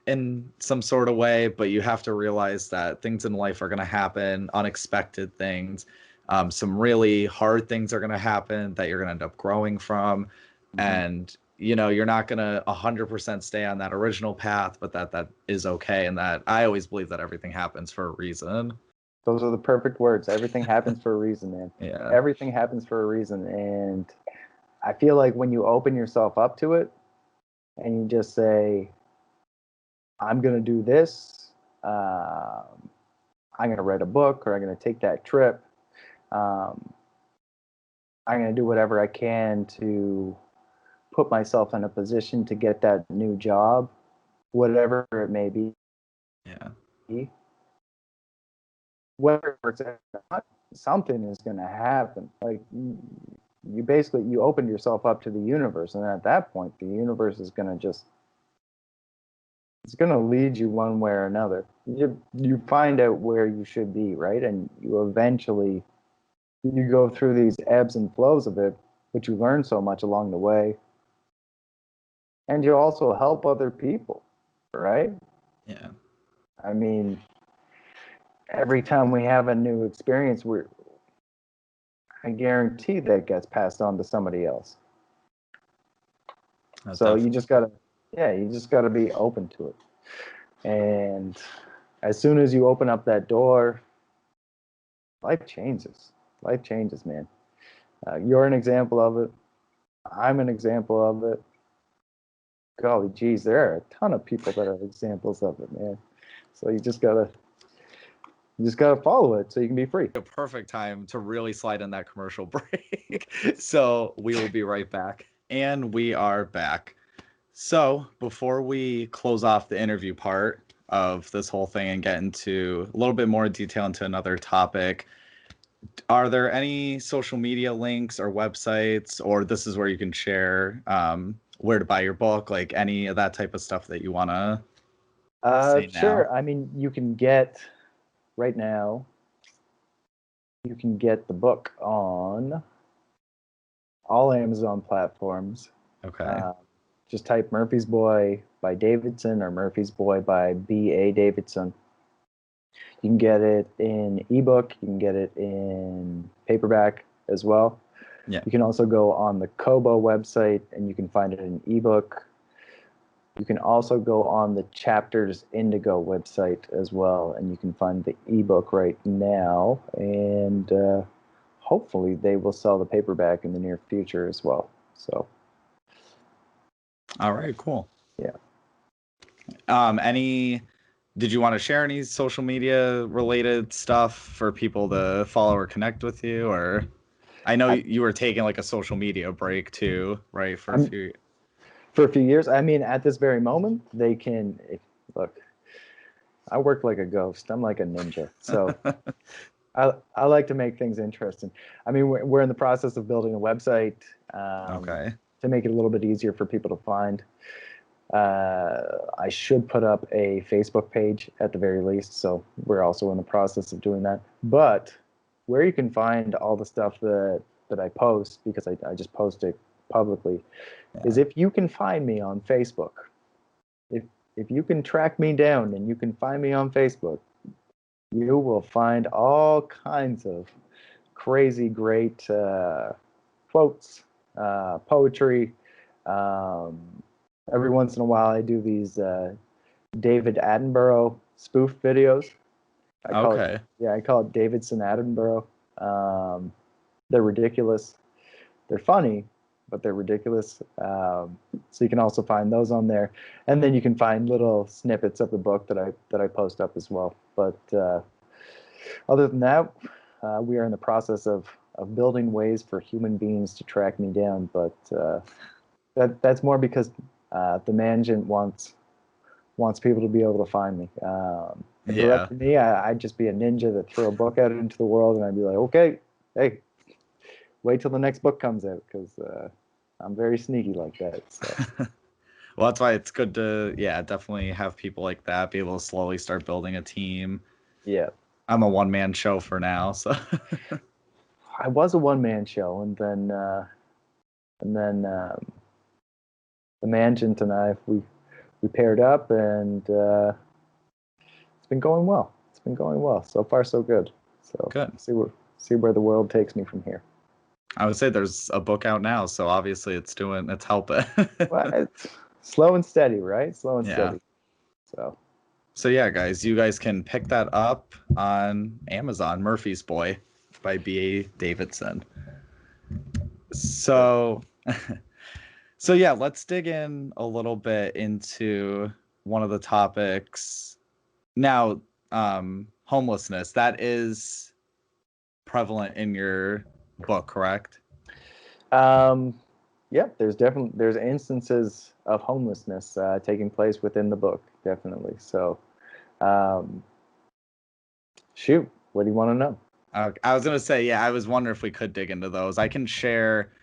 in some sort of way, but you have to realize that things in life are going to happen, unexpected things. Some really hard things are going to happen that you're going to end up growing from. Mm-hmm. And, you're not going to 100% stay on that original path, but that is okay. And that I always believe that everything happens for a reason. Those are the perfect words. Everything happens for a reason, man. Yeah. Everything happens for a reason. And I feel like when you open yourself up to it and you just say, I'm going to do this, I'm going to write a book, or I'm going to take that trip, I'm going to do whatever I can to put myself in a position to get that new job, whatever it may be. Yeah. Whether it works or not, something is going to happen. Like, you basically, you open yourself up to the universe, and at that point, the universe is going to just, it's going to lead you one way or another. You find out where you should be, right? And you eventually, you go through these ebbs and flows of it, but you learn so much along the way. And you also help other people, right? Yeah. I mean, every time we have a new experience, I guarantee that gets passed on to somebody else. So you just gotta be open to it. And as soon as you open up that door, life changes. Life changes, man. You're an example of it. I'm an example of it. Golly geez, there are a ton of people that are examples of it, man. So you just gotta follow it so you can be free. A perfect time to really slide in that commercial break. So we will be right back. And we are back. So before we close off the interview part of this whole thing and get into a little bit more detail into another topic, are there any social media links or websites, or this is where you can share where to buy your book, like any of that type of stuff that you want to say now? Sure. I mean, you can get right now, you can get the book on all Amazon platforms. Okay. Just type Murphy's Boy by Davidson or Murphy's Boy by B.A. Davidson. You can get it in ebook. You can get it in paperback as well. Yeah. You can also go on the Kobo website and you can find it in ebook. You can also go on the Chapters Indigo website as well, and you can find the ebook right now. And hopefully they will sell the paperback in the near future as well. So. All right, cool. Yeah. Did you want to share any social media related stuff for people to follow or connect with you? Or I know you were taking like a social media break too, right? For a few years. I mean, at this very moment, they can look. I work like a ghost. I'm like a ninja. So I like to make things interesting. I mean, we're in the process of building a website to make it a little bit easier for people to find. I should put up a Facebook page at the very least, so we're also in the process of doing that. But where you can find all the stuff that I post, because I just post it publicly, is if you can find me on Facebook. If you can track me down and you can find me on Facebook, you will find all kinds of crazy great quotes, poetry. Every once in a while, I do these David Attenborough spoof videos. I call it Davidson Attenborough. They're ridiculous. They're funny, but they're ridiculous. So you can also find those on there, and then you can find little snippets of the book that I post up as well. But other than that, we are in the process of building ways for human beings to track me down. But that's more because the management wants people to be able to find me. If it were up to me, I'd just be a ninja that throw a book out into the world, and I'd be like, okay, hey, wait till the next book comes out, because I'm very sneaky like that. So. Well, that's why it's good to definitely have people like that be able to slowly start building a team. Yeah, I'm a one-man show for now, so. I was a one-man show, and then the management and I, we paired up, and it's been going well. It's been going well. So far, so good. So good. See where the world takes me from here. I would say there's a book out now, so obviously it's helping. Well, it's slow and steady, right? Slow and steady. So yeah, guys, you guys can pick that up on Amazon, Murphy's Boy by B.A. Davidson. So yeah, let's dig in a little bit into one of the topics. Now, homelessness, that is prevalent in your book, correct? Yeah, there's instances of homelessness taking place within the book, definitely. So, shoot, what do you want to know? I was gonna say, I was wondering if we could dig into those. I can share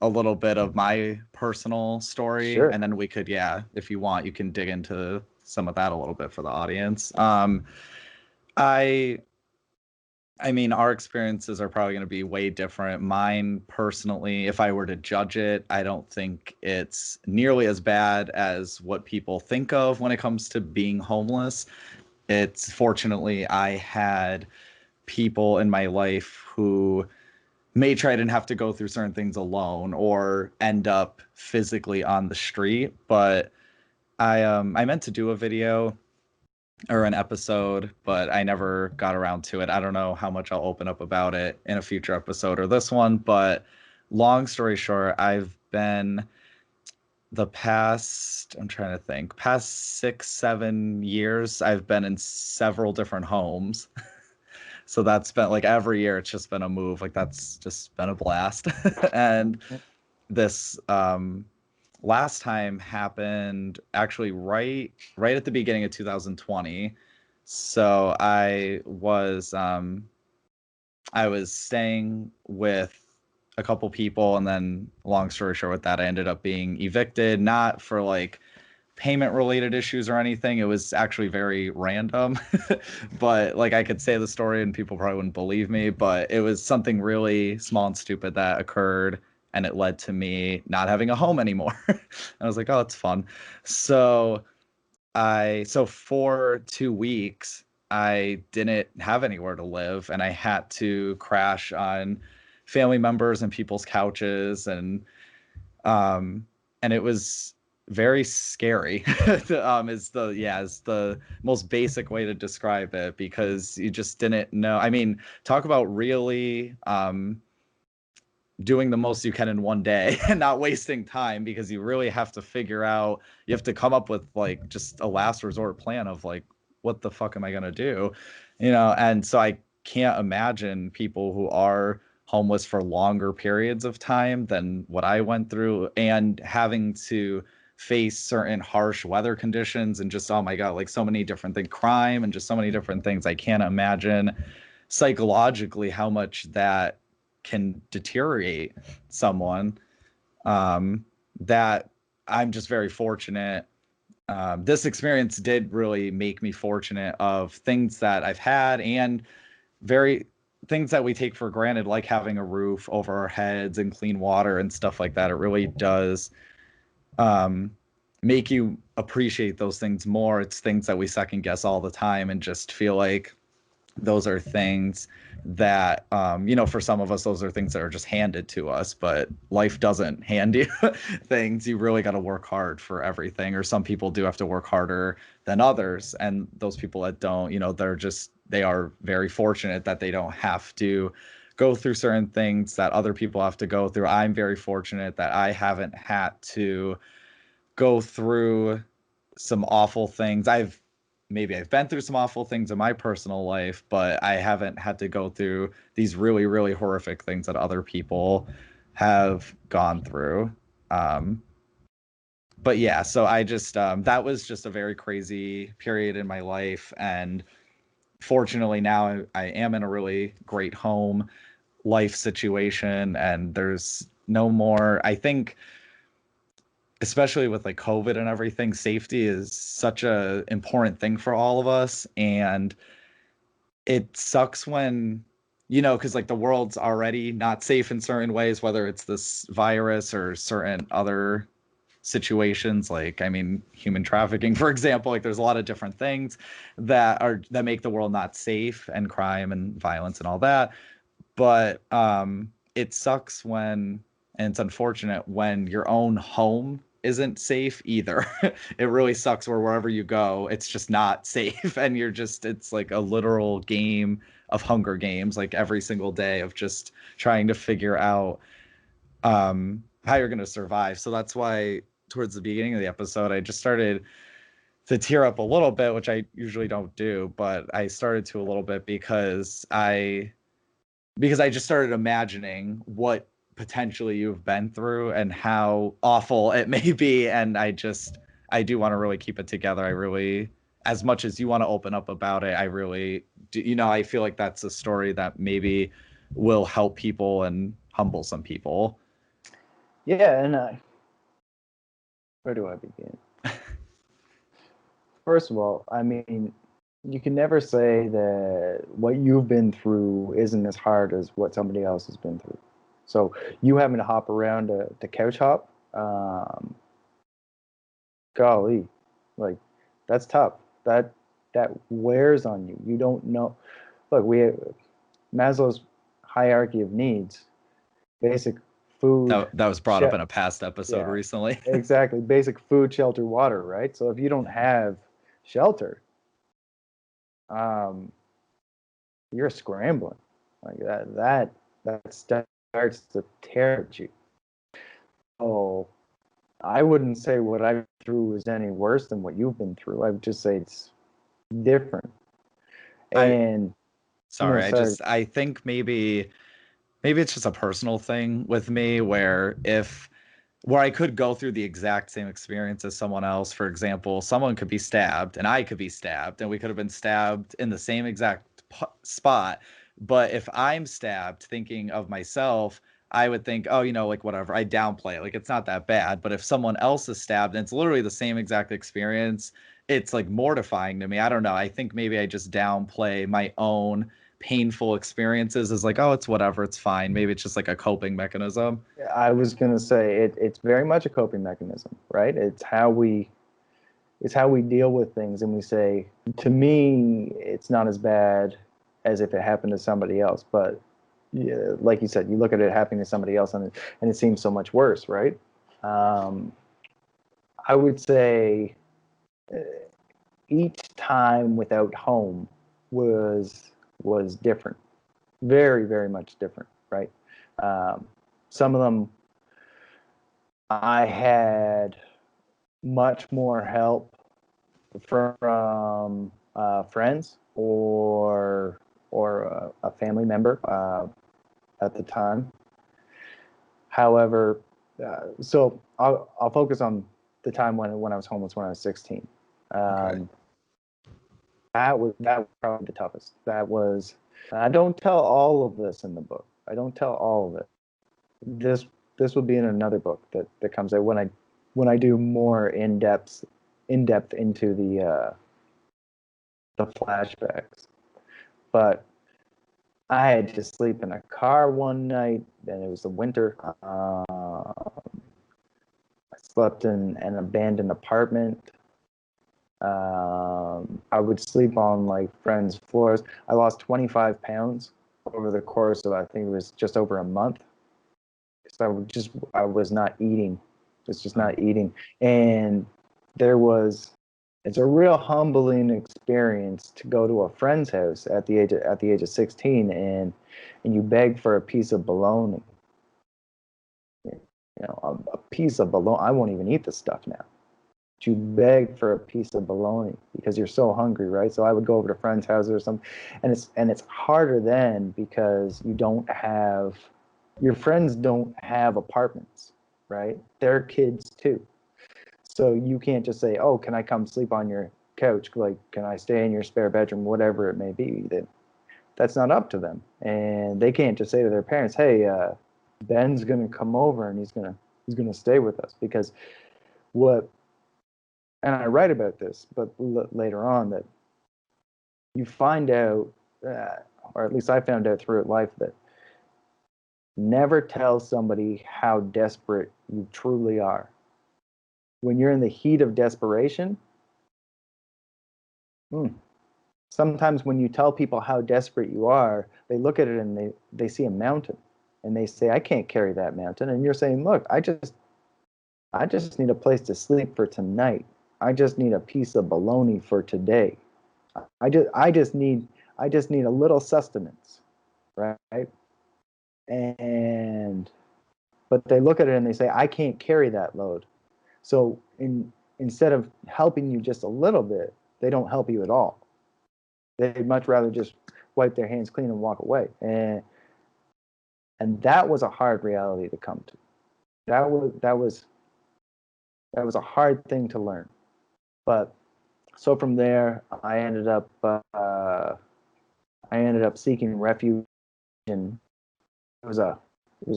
a little bit of my personal story, sure. And then we could, if you want, you can dig into some of that a little bit for the audience. I mean, our experiences are probably going to be way different. Mine, personally, if I were to judge it, I don't think it's nearly as bad as what people think of when it comes to being homeless. Fortunately, I had people in my life who may try to have to go through certain things alone or end up physically on the street. But I meant to do a video or an episode, but I never got around to it. I don't know how much I'll open up about it in a future episode or this one, but long story short, I've been the past, I'm trying to think, past 6-7 years, I've been in several different homes. So that's been like every year it's just been a move. Like that's just been a blast. And this last time happened actually right at the beginning of 2020. So I was staying with a couple people, and then long story short with that, I ended up being evicted, not for like payment related issues or anything. It was actually very random. But like I could say the story and people probably wouldn't believe me, but it was something really small and stupid that occurred, and it led to me not having a home anymore. I was like, oh, it's fun. So for 2 weeks I didn't have anywhere to live, and I had to crash on family members and people's couches, and it was very scary. Is the most basic way to describe it, because you just didn't know. I mean, talk about really doing the most you can in one day and not wasting time, because you really have to figure out, you have to come up with like just a last resort plan of like, what the fuck am I going to do? And so I can't imagine people who are homeless for longer periods of time than what I went through, and having to face certain harsh weather conditions and just, oh my God, like so many different things, crime and just so many different things. I can't imagine psychologically how much that can deteriorate someone. That I'm just very fortunate. This experience did really make me fortunate of things that I've had, and very things that we take for granted, like having a roof over our heads and clean water and stuff like that. It really does make you appreciate those things more. It's things that we second guess all the time and just feel like those are things that for some of us, those are things that are just handed to us, but life doesn't hand you things. You really got to work hard for everything, or some people do have to work harder than others, and those people that don't, they are very fortunate that they don't have to go through certain things that other people have to go through. I'm very fortunate that I haven't had to go through some awful things. I've been through some awful things in my personal life, but I haven't had to go through these really, really horrific things that other people have gone through. But yeah, so I just, that was just a very crazy period in my life. And fortunately now I am in a really great home life situation, and there's no more, I think, especially with like COVID and everything, safety is such a important thing for all of us. And it sucks when, because like the world's already not safe in certain ways, whether it's this virus or certain other situations, like, I mean, human trafficking, for example. Like there's a lot of different things that make the world not safe, and crime and violence and all that. But it sucks and it's unfortunate when your own home isn't safe either. It really sucks wherever you go, it's just not safe, and it's like a literal game of Hunger Games, like every single day of just trying to figure out how you're going to survive. So that's why towards the beginning of the episode, I just started to tear up a little bit, which I usually don't do, but I started to a little bit because I just started imagining what potentially you've been through and how awful it may be. And I do want to really keep it together. I really, as much as you want to open up about it, I really do, I feel like that's a story that maybe will help people and humble some people. Yeah. And where do I begin? First of all, I mean, you can never say that what you've been through isn't as hard as what somebody else has been through. So you having to hop around the couch hop, golly, like that's tough. That wears on you. You don't know. Look, we have Maslow's hierarchy of needs. basic food. That was brought up in a past episode recently. Exactly. Basic food, shelter, water, right? So if you don't have shelter, you're scrambling. Like that starts to tear at you. Oh, I wouldn't say what I've been through is any worse than what you've been through. I would just say it's different. And I think maybe it's just a personal thing with me where I could go through the exact same experience as someone else. For example, someone could be stabbed and I could be stabbed and we could have been stabbed in the same exact spot. But if I'm stabbed thinking of myself, I would think, oh, like whatever, I downplay it. Like it's not that bad. But if someone else is stabbed and it's literally the same exact experience, it's like mortifying to me. I don't know. I think maybe I just downplay my own painful experiences as like, oh, it's whatever, it's fine. Maybe it's just like a coping mechanism. I was gonna say it's very much a coping mechanism, right? It's how we deal with things, and we say, to me, it's not as bad as if it happened to somebody else. But like you said, you look at it happening to somebody else, and it seems so much worse, right? I would say each time without home was different, very, very much different, right? Some of them I had much more help from friends or a family member at the time. However, so I'll focus on the time when I was homeless when I was 16. Okay. That was probably the toughest. That was. I don't tell all of this in the book. I don't tell all of it. This will be in another book that comes out when I do more in depth into the flashbacks. But I had to sleep in a car one night, and it was the winter. I slept in an abandoned apartment. I would sleep on like friends' floors. I lost 25 pounds over the course of, I think it was just over a month. So I was not eating. It's just not eating. And it's a real humbling experience to go to a friend's house at the age of 16 and you beg for a piece of bologna. A piece of bologna. I won't even eat this stuff now. But you beg for a piece of bologna because you're so hungry, right? So I would go over to friends' houses or something, and it's harder then because your friends don't have apartments, right? They're kids too. So you can't just say, oh, can I come sleep on your couch? Like, can I stay in your spare bedroom? Whatever it may be. That's not up to them. And they can't just say to their parents, hey, Ben's going to come over and he's going to stay with us. Because and I write about this, but later on that you find out, or at least I found out through life, that never tell somebody how desperate you truly are. When you're in the heat of desperation, sometimes when you tell people how desperate you are, they look at it and they see a mountain and they say, I can't carry that mountain. And you're saying, look, I just need a place to sleep for tonight. I just need a piece of bologna for today. I just need a little sustenance, right? But they look at it and they say, I can't carry that load. So instead of helping you just a little bit, they don't help you at all. They'd much rather just wipe their hands clean and walk away. And that was a hard reality to come to. That was a hard thing to learn. But so from there, I ended up seeking refuge, and it was a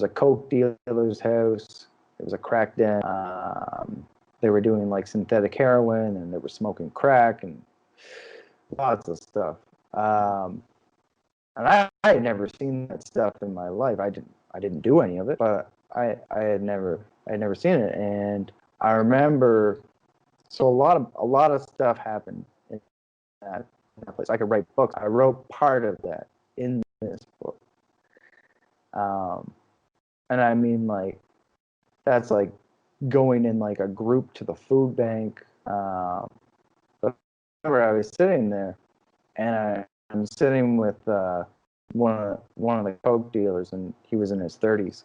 coke dealer's house. It was a crack den. They were doing like synthetic heroin, and they were smoking crack and lots of stuff. And I had never seen that stuff in my life. I didn't do any of it, but I had never seen it. And I remember, so a lot of stuff happened in that place. I could write books. I wrote part of that in this book. And I mean, like, that's like going in like a group to the food bank. But I remember I was sitting there, and I'm sitting with one of the coke dealers, and he was in his 30s.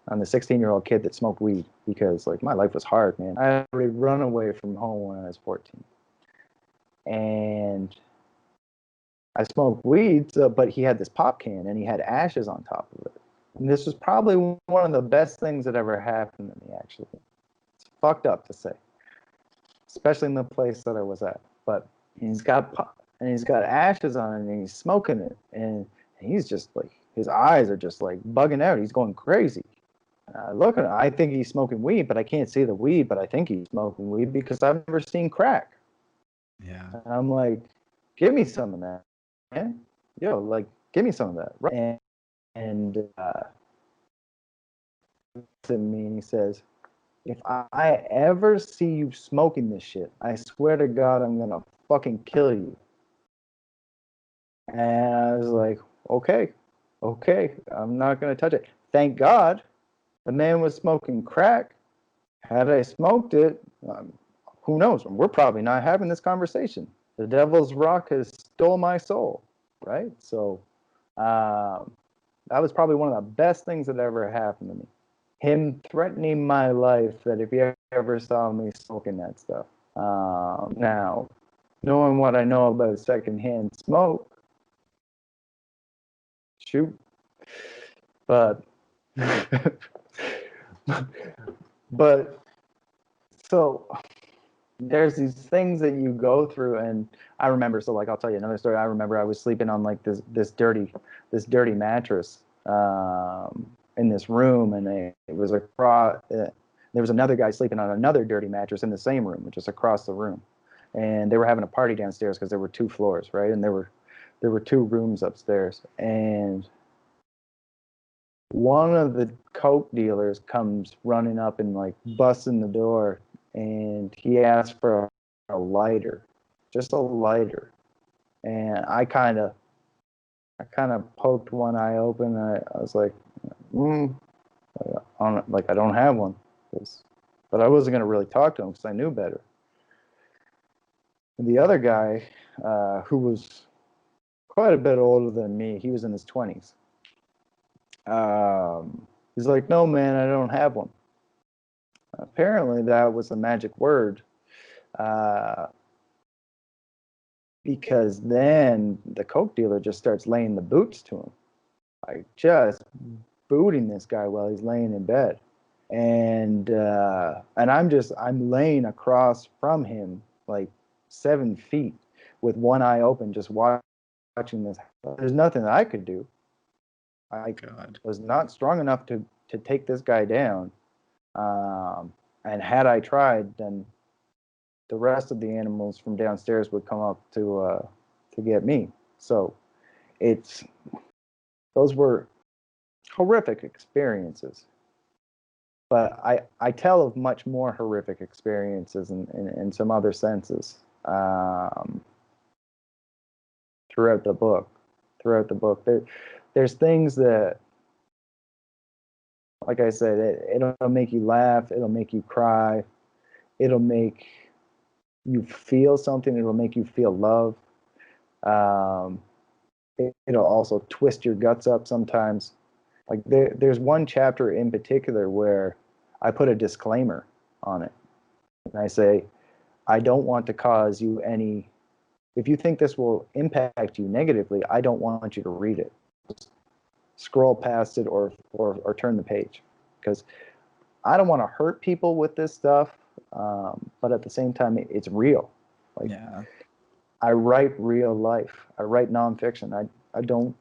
I'm the 16-year-old kid that smoked weed because, like, my life was hard, man. I had already run away from home when I was 14, and I smoked weed. But he had this pop can, and he had ashes on top of it. And this was probably one of the best things that ever happened to me. Actually, it's fucked up to say, especially in the place that I was at. But he's got ashes on it, and he's smoking it, and he's just like, his eyes are just like bugging out. He's going crazy. Look at him. I think he's smoking weed, but I can't see the weed. But I think he's smoking weed because I've never seen crack. Yeah. And I'm like, give me some of that, man. Yo, like, give me some of that. Right. And to me, and he says, if I ever see you smoking this shit, I swear to God, I'm gonna fucking kill you. And I was like, okay, I'm not gonna touch it. Thank God, the man was smoking crack. Had I smoked it, who knows? We're probably not having this conversation. The devil's rock has stole my soul, right? So that was probably one of the best things that ever happened to me. Him threatening my life that if he ever saw me smoking that stuff. Now, knowing what I know about secondhand smoke, shoot. But but so there's these things that you go through, and I remember. So, like, I'll tell you another story. I remember I was sleeping on like this dirty mattress in this room, and it was across. There was another guy sleeping on another dirty mattress in the same room, just across the room, and they were having a party downstairs because there were 2 floors, right? And there were 2 rooms upstairs, and one of the coke dealers comes running up and like busts in the door, and he asked for a lighter, just a lighter. And I kind of poked one eye open. I was like, I don't have one, but I wasn't gonna really talk to him because I knew better. And the other guy, who was quite a bit older than me, he was in his 20s. He's like, no, man, I don't have one. Apparently, that was a magic word, because then the coke dealer just starts laying the boots to him, like just booting this guy while he's laying in bed, and I'm laying across from him like 7 feet with one eye open, just watching this. There's nothing that I could do. I was not strong enough to take this guy down. And had I tried, then the rest of the animals from downstairs would come up to get me. So those were horrific experiences. But I tell of much more horrific experiences in some other senses throughout the book. There's things that, like I said, it'll make you laugh, it'll make you cry, it'll make you feel something, it'll make you feel love. It'll also twist your guts up sometimes. Like there's one chapter in particular where I put a disclaimer on it. And I say, I don't want to cause you any, if you think this will impact you negatively, I don't want you to read it. Just scroll past it or turn the page, because I don't want to hurt people with this stuff, but at the same time, it's real. Like, yeah. I write real life. I write nonfiction. I don't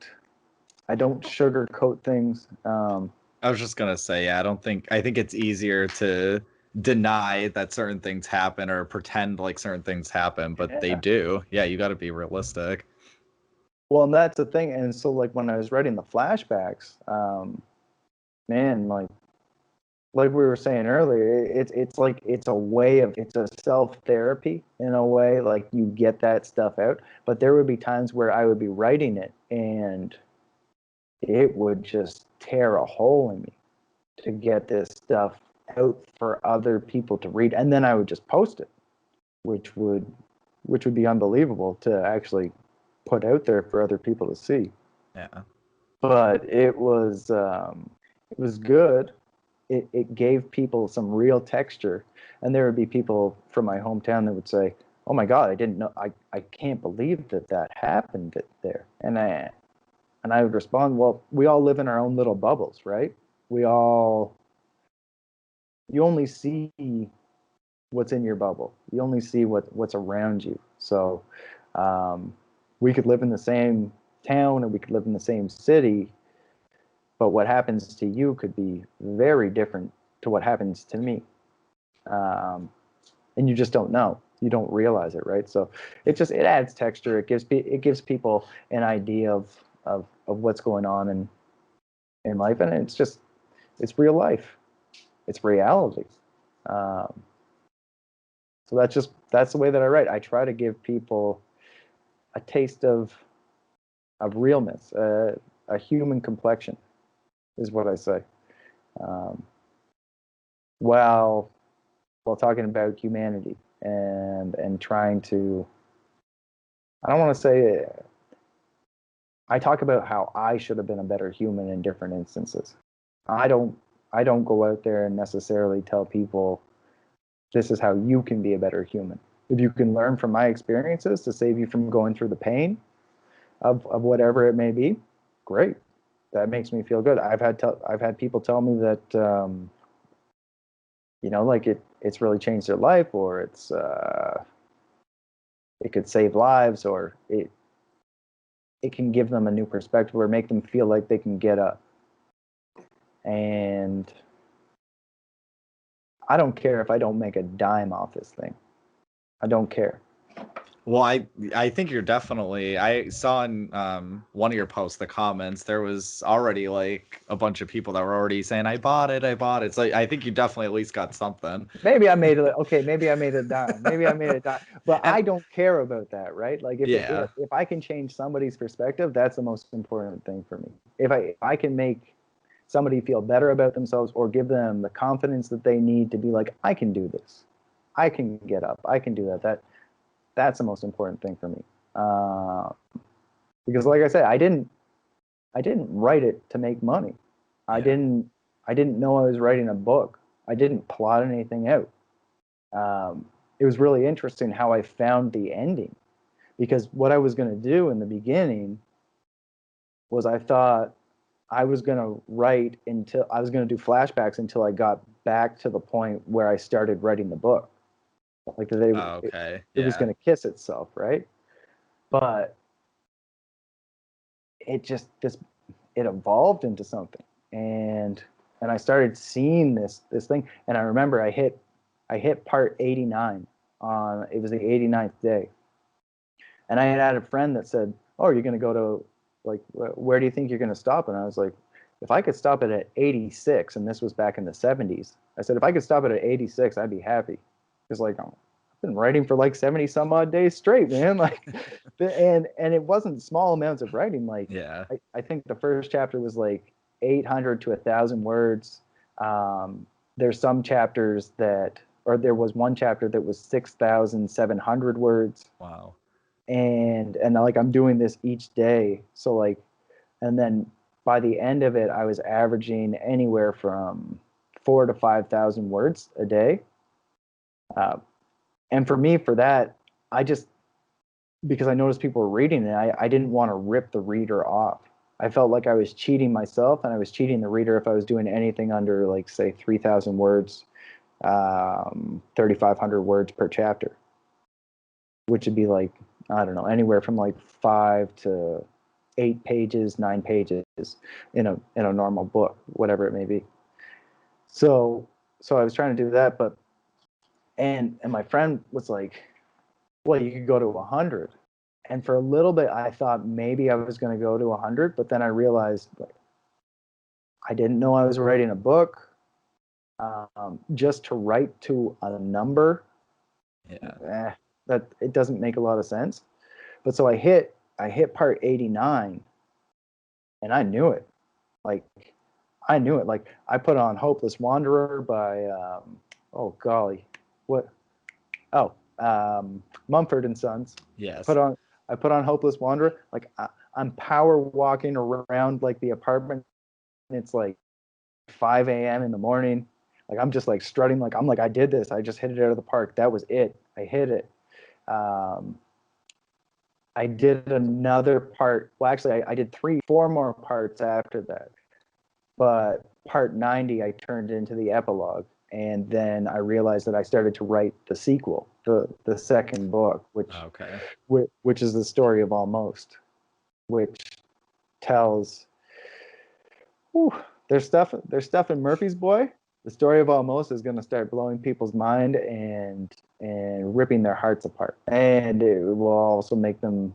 sugarcoat things. I was just gonna say, yeah, I think it's easier to deny that certain things happen or pretend like certain things happen, but they do. Yeah, you got to be realistic. Well, and that's the thing. And so, like, when I was writing the flashbacks, man, like we were saying earlier, it's like it's a self-therapy in a way. Like, you get that stuff out. But there would be times where I would be writing it, and it would just tear a hole in me to get this stuff out for other people to read. And then I would just post it, which would be unbelievable to actually put out there for other people to see. Yeah. But it was good. It gave people some real texture. And there would be people from my hometown that would say, "Oh my God, I didn't know. I can't believe that happened there." And I would respond, "Well, we all live in our own little bubbles, right? You only see what's in your bubble. You only see what's around you. So we could live in the same town, or we could live in the same city, but what happens to you could be very different to what happens to me. And you just don't know. You don't realize it, right? So it adds texture. It gives people an idea of what's going on in life, and it's real life. It's reality. So that's the way that I write. I try to give people a taste of realness, a human complexion, is what I say. While talking about humanity and trying to, I don't want to say, I talk about how I should have been a better human in different instances. I don't go out there and necessarily tell people this is how you can be a better human. If you can learn from my experiences to save you from going through the pain of whatever it may be, great. That makes me feel good. I've had people tell me that like it's really changed their life, or it could save lives, or it can give them a new perspective, or make them feel like they can get up. And I don't care if I don't make a dime off this thing. I don't care. Well, I think you're definitely. I saw in one of your posts, the comments, there was already like a bunch of people that were already saying, "I bought it, I bought it." So I think you definitely at least got something. Maybe I made it. Okay, maybe I made a dime. Maybe I made a dime. But I don't care about that, right? Like if I can change somebody's perspective, that's the most important thing for me. If I can make somebody feel better about themselves, or give them the confidence that they need to be like, I can do this. I can get up. I can do that. That's the most important thing for me. Because like I said, I didn't write it to make money. I didn't know I was writing a book. I didn't plot anything out. It was really interesting how I found the ending, because what I was going to do in the beginning was, I thought I was going to write until I was going to do flashbacks until I got back to the point where I started writing the book. Like it was going to kiss itself, right? But it evolved into something, and I started seeing this thing. And I remember I hit part 89 on, it was the 89th day, and I had a friend that said, "Oh, you're going to go to, like, where do you think you're going to stop?" And I was like, if I could stop it at 86, and this was back in the 70s, I said, if I could stop it at 86, I'd be happy. Because, like, I've been writing for like 70 some odd days straight, man. Like, and it wasn't small amounts of writing. Like, I think the first chapter was like 800 to 1,000 words. There's some chapters or there was one chapter that was 6,700 words. Wow. And like, I'm doing this each day. So like, and then by the end of it, I was averaging anywhere from 4,000 to 5,000 words a day. And for me, for that, because I noticed people were reading it, I didn't want to rip the reader off. I felt like I was cheating myself, and I was cheating the reader if I was doing anything under, like, say, 3,000 words, 3,500 words per chapter, which would be like, I don't know, anywhere from like 5 to 8 pages, 9 pages in a normal book, whatever it may be. So I was trying to do that, but and my friend was like, well, you could go to 100. And for a little bit, I thought maybe I was going to go to 100, but then I realized, like, I didn't know I was writing a book. Just to write to a number, that it doesn't make a lot of sense. But so I hit part 89, and I knew it. Like, I knew it. Like, I put on Hopeless Wanderer by, oh golly, what? Oh, Mumford and Sons. Yes. I put on Hopeless Wanderer. Like, I'm power walking around like the apartment. And it's like 5 a.m. in the morning. Like, I'm just like strutting. Like, I'm like, I did this. I just hit it out of the park. That was it. I hit it. I did another part. Well, actually, I did 4 more parts after that. But part 90, I turned into the epilogue. And then I realized that I started to write the sequel, the second book, which is the story of Almost, which tells, whew, there's stuff in Murphy's Boy. The story of Almost is going to start blowing people's mind and ripping their hearts apart. And it will also make them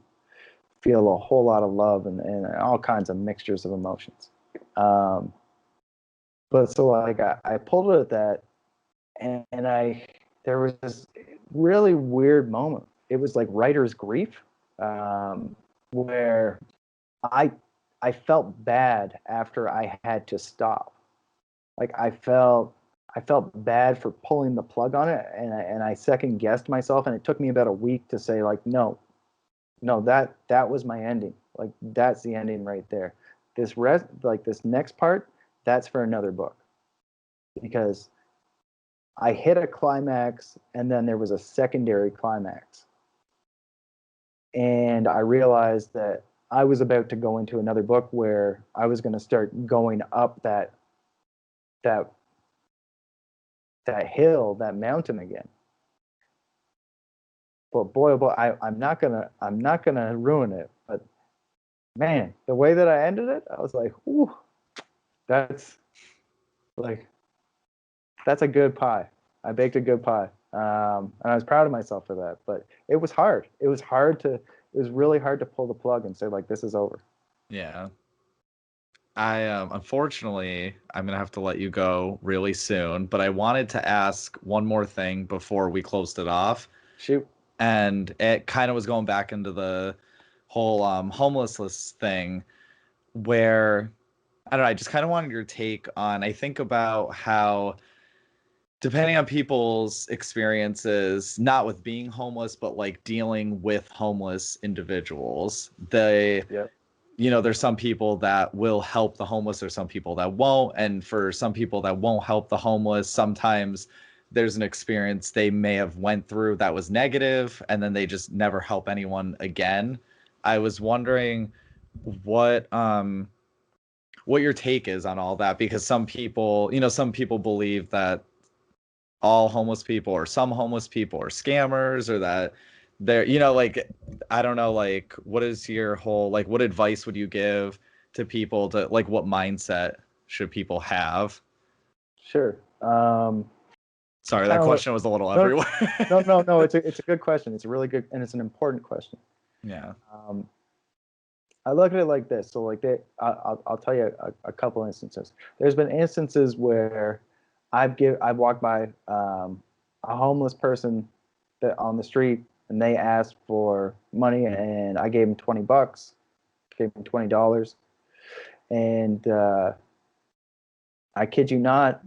feel a whole lot of love and all kinds of mixtures of emotions. But so like I pulled it at that, and there was this really weird moment. It was like writer's grief, where I felt bad after I had to stop. Like I felt bad for pulling the plug on it, and I second guessed myself, and it took me about a week to say like, no, that was my ending. Like that's the ending right there. This next part, that's for another book, because I hit a climax and then there was a secondary climax, and I realized that I was about to go into another book where I was going to start going up that hill, that mountain again. But boy, oh boy, I'm not gonna ruin it. But man, the way that I ended it, I was like, ooh, that's a good pie. I baked a good pie, and I was proud of myself for that. But it was hard. It was really hard to pull the plug and say like, this is over. Yeah. I unfortunately, I'm gonna have to let you go really soon, but I wanted to ask one more thing before we closed it off. Shoot. And it kind of was going back into the whole homelessness thing, where I don't know, I just kind of wanted your take on, I think about how, depending on people's experiences, not with being homeless, but like dealing with homeless individuals, there's some people that will help the homeless, there's some people that won't. And for some people that won't help the homeless, sometimes there's an experience they may have went through that was negative, and then they just never help anyone again. I was wondering what your take is on all that, because some people believe that all homeless people or some homeless people are scammers, or that they're, like, I don't know, like, what is your whole, like, what advice would you give to people to, like, what mindset should people have? Sure. Sorry, that question was a little everywhere. No. It's a good question. It's a really good, and it's an important question. Yeah. I look at it like this. So like I'll tell you a couple instances. There's been instances where I've walked by a homeless person on the street, and they asked for money, and I gave them $20, gave them $20, and I kid you not,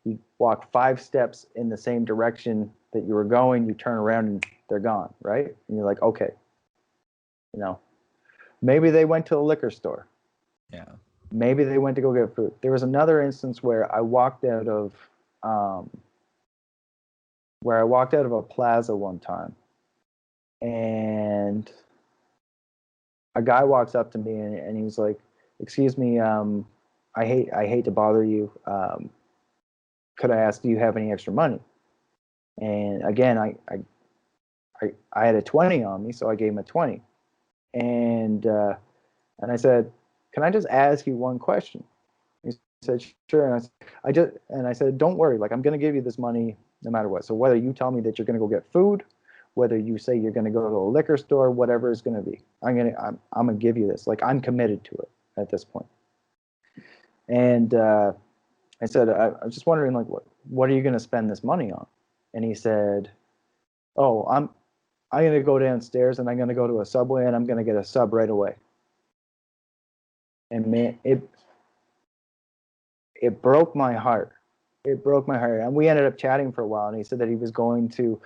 you walk 5 steps in the same direction that you were going, you turn around and they're gone, right? And you're like, okay, maybe they went to the liquor store. Yeah. Maybe they went to go get food. There was another instance where I walked out of a plaza one time, and a guy walks up to me and he was like, "Excuse me, I hate to bother you. Could I ask, do you have any extra money?" And again, I had a 20 on me, so I gave him a 20, and I said, "Can I just ask you one question?" He said, "Sure." And I said, "Don't worry, like I'm going to give you this money no matter what. So whether you tell me that you're going to go get food, whether you say you're going to go to a liquor store, whatever it's going to be, I'm going to give you this. Like I'm committed to it at this point." And I said, I was just wondering, like, what are you going to spend this money on?" And he said, "Oh, I'm going to go downstairs and I'm going to go to a Subway and I'm going to get a sub right away." And man, it broke my heart. It broke my heart. And we ended up chatting for a while, and he said that he was going to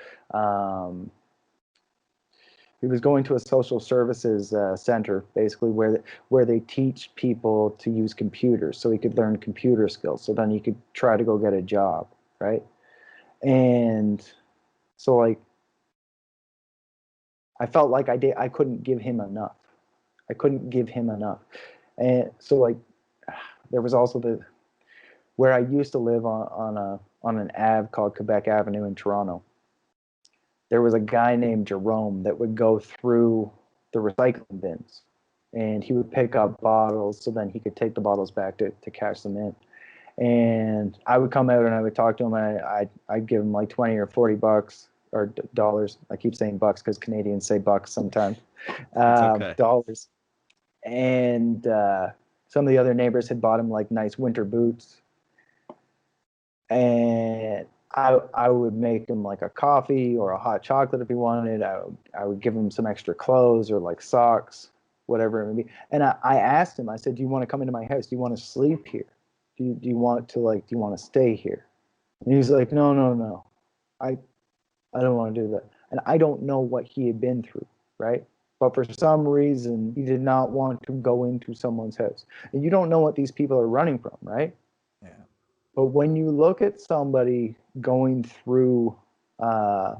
a social services center, basically where they teach people to use computers, so he could learn computer skills, so then he could try to go get a job, right? And so, like, I felt like I couldn't give him enough. I couldn't give him enough. And so, like, there was also where I used to live on an ave called Quebec Avenue in Toronto. There was a guy named Jerome that would go through the recycling bins, and he would pick up bottles, so then he could take the bottles back to cash them in. And I would come out and I would talk to him, and I'd give him like 20 or 40 bucks or dollars. I keep saying bucks because Canadians say bucks sometimes. Okay. Dollars. And some of the other neighbors had bought him like nice winter boots. And I would make him like a coffee or a hot chocolate if he wanted. I would give him some extra clothes or like socks, whatever it may be. And I asked him, I said, do you want to come into my house? Do you want to sleep here? Do you want to stay here? And he's like, no. I don't want to do that. And I don't know what he had been through, right? But for some reason, he did not want to go into someone's house. And you don't know what these people are running from, right? Yeah. But when you look at somebody going through a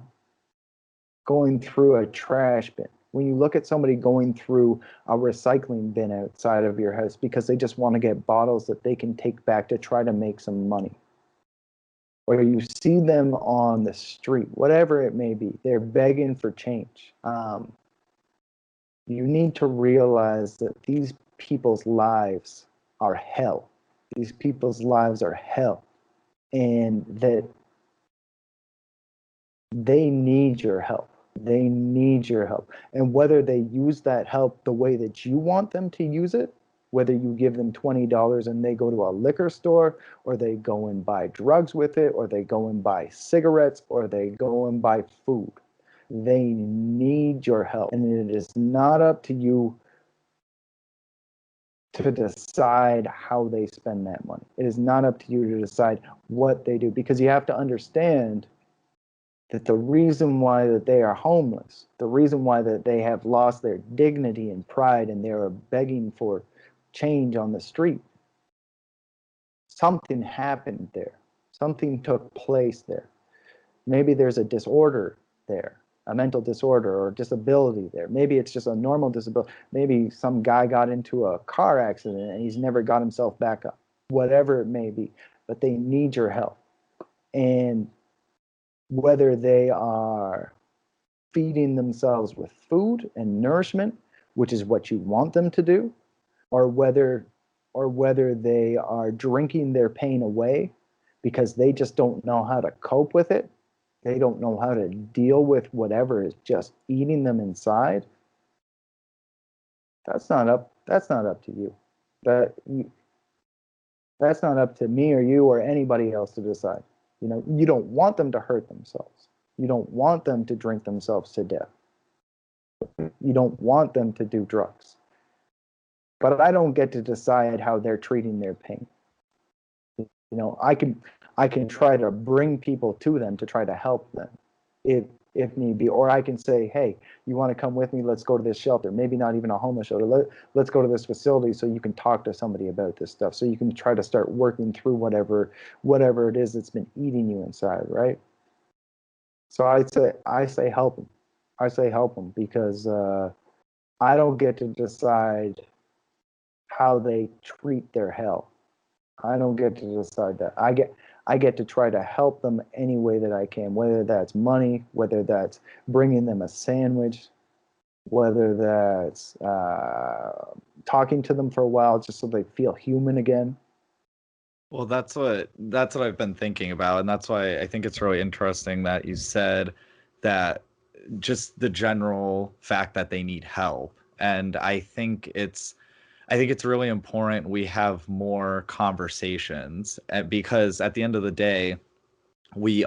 trash bin, when you look at somebody going through a recycling bin outside of your house because they just want to get bottles that they can take back to try to make some money, or you see them on the street, whatever it may be, they're begging for change. You need to realize that these people's lives are hell. These people's lives are hell. And that they need your help. They need your help. And whether they use that help the way that you want them to use it, whether you give them $20 and they go to a liquor store, or they go and buy drugs with it, or they go and buy cigarettes, or they go and buy food, they need your help. And it is not up to you to decide how they spend that money. It is not up to you to decide what they do, because you have to understand that the reason why that they are homeless, the reason why that they have lost their dignity and pride and they are begging for change on the street, something happened there. Something took place there. Maybe there's a disorder there, a mental disorder or disability there. Maybe it's just a normal disability. Maybe some guy got into a car accident and he's never got himself back up. Whatever it may be, but they need your help. And whether they are feeding themselves with food and nourishment, which is what you want them to do, or whether they are drinking their pain away because they just don't know how to cope with it. They don't know how to deal with whatever is just eating them inside. That's not up to you. That's not up to me or you or anybody else to decide. You know, you don't want them to hurt themselves. You don't want them to drink themselves to death. You don't want them to do drugs. But I don't get to decide how they're treating their pain. You know, I can try to bring people to them to try to help them if need be. Or I can say, hey, you want to come with me? Let's go to this shelter. Maybe not even a homeless shelter. Let's go to this facility so you can talk to somebody about this stuff. So you can try to start working through whatever it is that's been eating you inside, right? So I say help them. I say help them because I don't get to decide how they treat their hell. I don't get to decide that. I get to try to help them any way that I can, whether that's money, whether that's bringing them a sandwich, whether that's talking to them for a while just so they feel human again. Well, that's what I've been thinking about, and that's why I think it's really interesting that you said that, just the general fact that they need help. And I think it's really important we have more conversations, because at the end of the day, we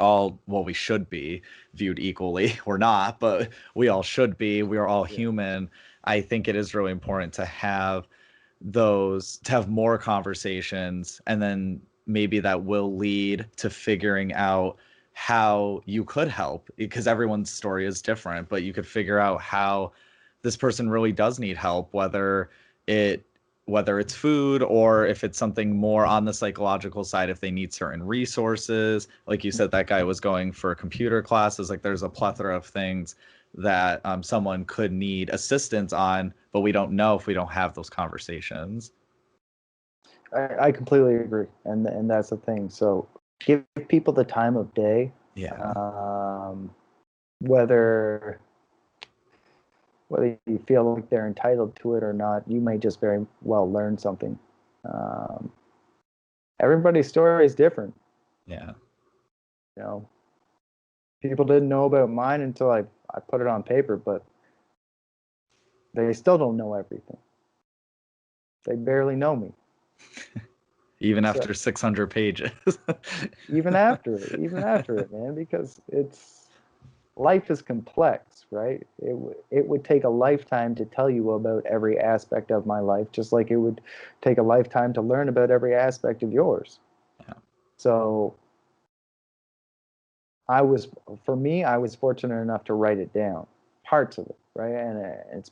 should be viewed equally. We're not, but we all should be. We are all human. I think it is really important to have to have more conversations, and then maybe that will lead to figuring out how you could help, because everyone's story is different, but you could figure out how this person really does need help, whether it's food, or if it's something more on the psychological side, if they need certain resources. Like you said, that guy was going for computer classes. Like, there's a plethora of things that someone could need assistance on, but we don't know if we don't have those conversations. I completely agree, and that's the thing. So give people the time of day. Yeah. Whether you feel like they're entitled to it or not, you may just very well learn something. Everybody's story is different. Yeah. You know, people didn't know about mine until I put it on paper, but they still don't know everything. They barely know me. Even after 600 pages. even after it, man, because life is complex, right? It would take a lifetime to tell you about every aspect of my life, just like it would take a lifetime to learn about every aspect of yours. Yeah. So I was fortunate enough to write it down, parts of it, right? And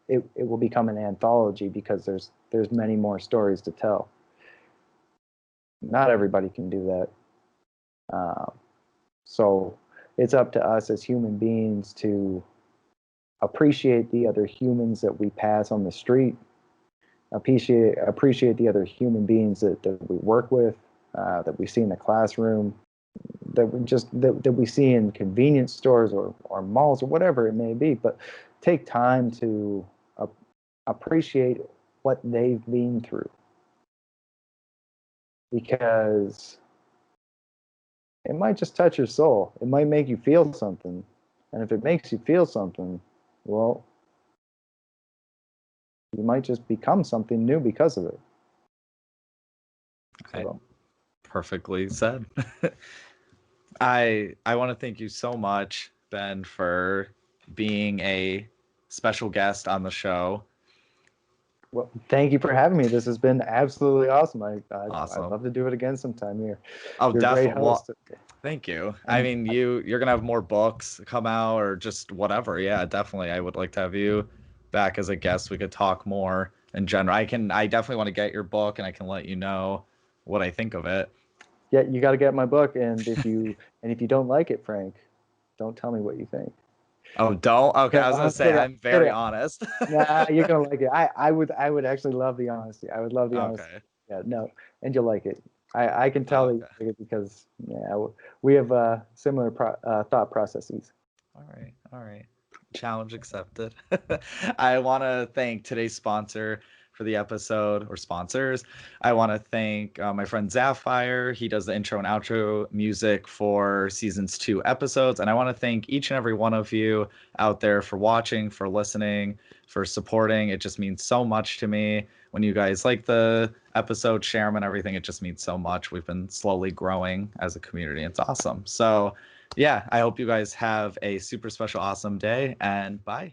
it will become an anthology, because there's many more stories to tell. Not everybody can do that. So it's up to us as human beings to appreciate the other humans that we pass on the street, appreciate the other human beings that we work with, that we see in the classroom, that we see in convenience stores or malls or whatever it may be. But take time to appreciate what they've been through, because it might just touch your soul. It might make you feel something. And if it makes you feel something, well, you might just become something new because of it. So. Perfectly said. I want to thank you so much, Ben, for being a special guest on the show. Well, thank you for having me. This has been absolutely awesome. Awesome. I'd love to do it again sometime here. Oh, You're definitely. a great host. Thank you. I mean, you're gonna have more books come out, or just whatever. Yeah, definitely. I would like to have you back as a guest. We could talk more in general. I definitely want to get your book, and I can let you know what I think of it. Yeah, you got to get my book, and if you don't like it, Frank, don't tell me what you think. Oh, don't? Okay, I was gonna say I'm very honest. Nah, you're gonna like it. I would actually love the honesty. I would love the honesty. Yeah, no, and you'll like it. I can tell that you like it, because we have similar thought processes. All right. Challenge accepted. I want to thank today's sponsor for the episode, or sponsors. I want to thank my friend Zapfire. He does the intro and outro music for seasons 2 episodes. And I want to thank each and every one of you out there for watching, for listening, for supporting. It just means so much to me. When you guys like the episode, share them and everything, it just means so much. We've been slowly growing as a community. It's awesome. So yeah, I hope you guys have a super special, awesome day, and bye.